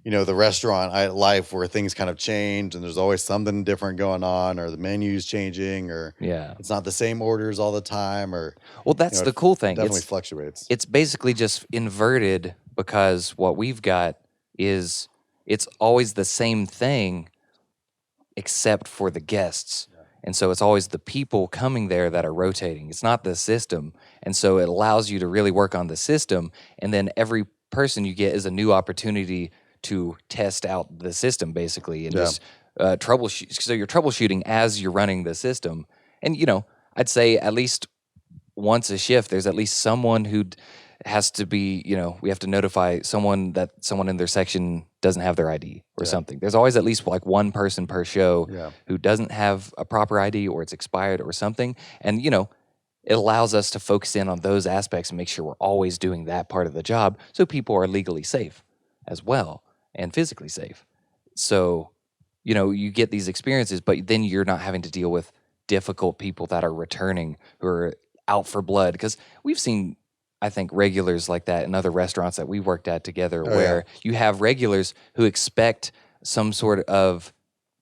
[SPEAKER 2] the restaurant life where things kind of change and there's always something different going on, or the menu's changing, or
[SPEAKER 1] Yeah.
[SPEAKER 2] it's not the same orders all the time, or
[SPEAKER 1] Well, that's the cool
[SPEAKER 2] it
[SPEAKER 1] thing.
[SPEAKER 2] definitely fluctuates.
[SPEAKER 1] It's basically just inverted, because what we've got is it's always the same thing except for the guests. And so it's always the people coming there that are rotating. It's not the system. And so it allows you to really work on the system. And then every person you get is a new opportunity to test out the system, basically, and just troubleshoot. So you're troubleshooting as you're running the system. And, I'd say at least once a shift, there's at least someone who has to be, we have to notify someone that someone in their section doesn't have their ID or something. There's always at least like one person per show who doesn't have a proper ID, or it's expired or something. And, it allows us to focus in on those aspects and make sure we're always doing that part of the job so people are legally safe as well and physically safe. So, you get these experiences, but then you're not having to deal with difficult people that are returning who are out for blood. Because we've seen, I think, regulars like that in other restaurants that we worked at together, where you have regulars who expect some sort of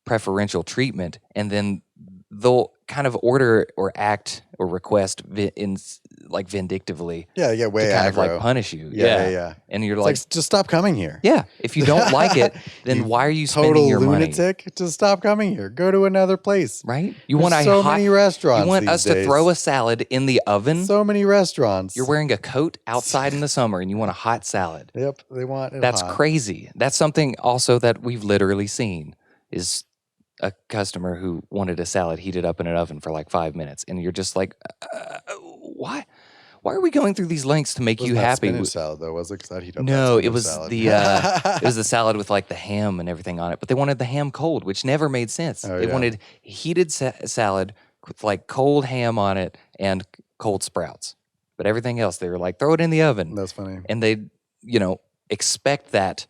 [SPEAKER 1] preferential treatment, and then they'll kind of order or act or request vindictively.
[SPEAKER 2] Yeah, yeah, way
[SPEAKER 1] to kind of
[SPEAKER 2] aggro.
[SPEAKER 1] like punish you.
[SPEAKER 2] Yeah.
[SPEAKER 1] And you're
[SPEAKER 2] It's
[SPEAKER 1] like,
[SPEAKER 2] just stop coming here.
[SPEAKER 1] yeah, if you don't like it, then why are you spending
[SPEAKER 2] Total
[SPEAKER 1] your money?
[SPEAKER 2] lunatic. Just stop coming here. Go to another place.
[SPEAKER 1] Right? You
[SPEAKER 2] There's
[SPEAKER 1] want
[SPEAKER 2] so many restaurants.
[SPEAKER 1] You want
[SPEAKER 2] these
[SPEAKER 1] us
[SPEAKER 2] days.
[SPEAKER 1] to throw a salad in the oven?
[SPEAKER 2] So many restaurants.
[SPEAKER 1] You're wearing a coat outside in the summer and you want a hot salad.
[SPEAKER 2] Yep, they want it
[SPEAKER 1] That's
[SPEAKER 2] hot.
[SPEAKER 1] crazy. That's something also that we've literally seen, is a customer who wanted a salad heated up in an oven for like 5 minutes, and you're just like, why? Why are we going through these lengths to make
[SPEAKER 2] Wasn't
[SPEAKER 1] you
[SPEAKER 2] that
[SPEAKER 1] happy?
[SPEAKER 2] spinach salad though, was it? Because I'd heat up
[SPEAKER 1] No,
[SPEAKER 2] that
[SPEAKER 1] it was
[SPEAKER 2] salad.
[SPEAKER 1] it was the salad with like the ham and everything on it, but they wanted the ham cold, which never made sense. They wanted heated salad with like cold ham on it and cold sprouts, but everything else they were like, throw it in the oven.
[SPEAKER 2] That's funny.
[SPEAKER 1] And they, expect that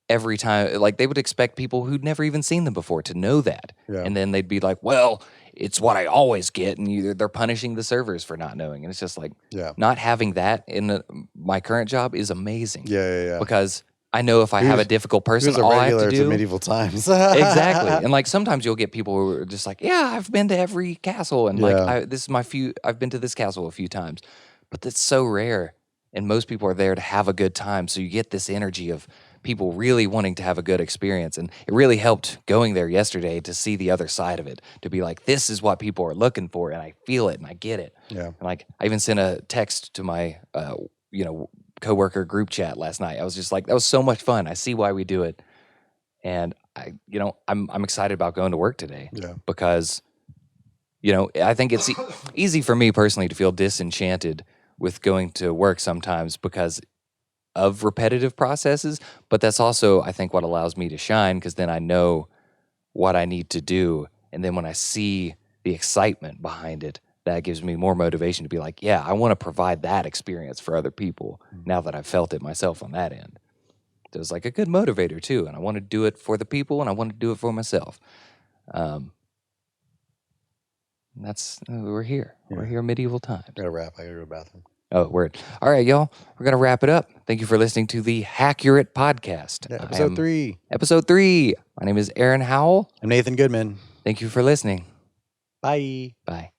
[SPEAKER 1] every time. Like they would expect people who'd never even seen them before to know that, and then they'd be like, well, it's what I always get, and they're punishing the servers for not knowing. And it's just like, not having that in my current job is amazing.
[SPEAKER 2] Yeah.
[SPEAKER 1] Because I know if I have a difficult person, all I have to do.
[SPEAKER 2] To medieval times.
[SPEAKER 1] Exactly. And like sometimes you'll get people who are just like, yeah, I've been to every castle, and like I've been to this castle a few times, but that's so rare. And most people are there to have a good time, so you get this energy of people really wanting to have a good experience. And it really helped going there yesterday to see the other side of it, to be like, this is what people are looking for, and I feel it and I get it.
[SPEAKER 2] Yeah.
[SPEAKER 1] And like I even sent a text to my coworker group chat last night. I was just like, that was so much fun. I see why we do it. And I'm excited about going to work today.
[SPEAKER 2] Yeah.
[SPEAKER 1] Because I think it's easy for me personally to feel disenchanted with going to work sometimes because of repetitive processes, but that's also, I think, what allows me to shine, because then I know what I need to do. And then when I see the excitement behind it, that gives me more motivation to be like, yeah, I want to provide that experience for other people now that I've felt it myself on that end. So it's like a good motivator too, and I want to do it for the people, and I want to do it for myself. We're here. Yeah. We're here medieval times.
[SPEAKER 2] I gotta wrap. I gotta go to the bathroom.
[SPEAKER 1] Oh, word. All right, y'all. We're going to wrap it up. Thank you for listening to the Hackurate podcast.
[SPEAKER 2] Yeah, episode 3.
[SPEAKER 1] Episode 3. My name is Aaron Howell.
[SPEAKER 2] I'm Nathan Goodman.
[SPEAKER 1] Thank you for listening.
[SPEAKER 2] Bye.
[SPEAKER 1] Bye.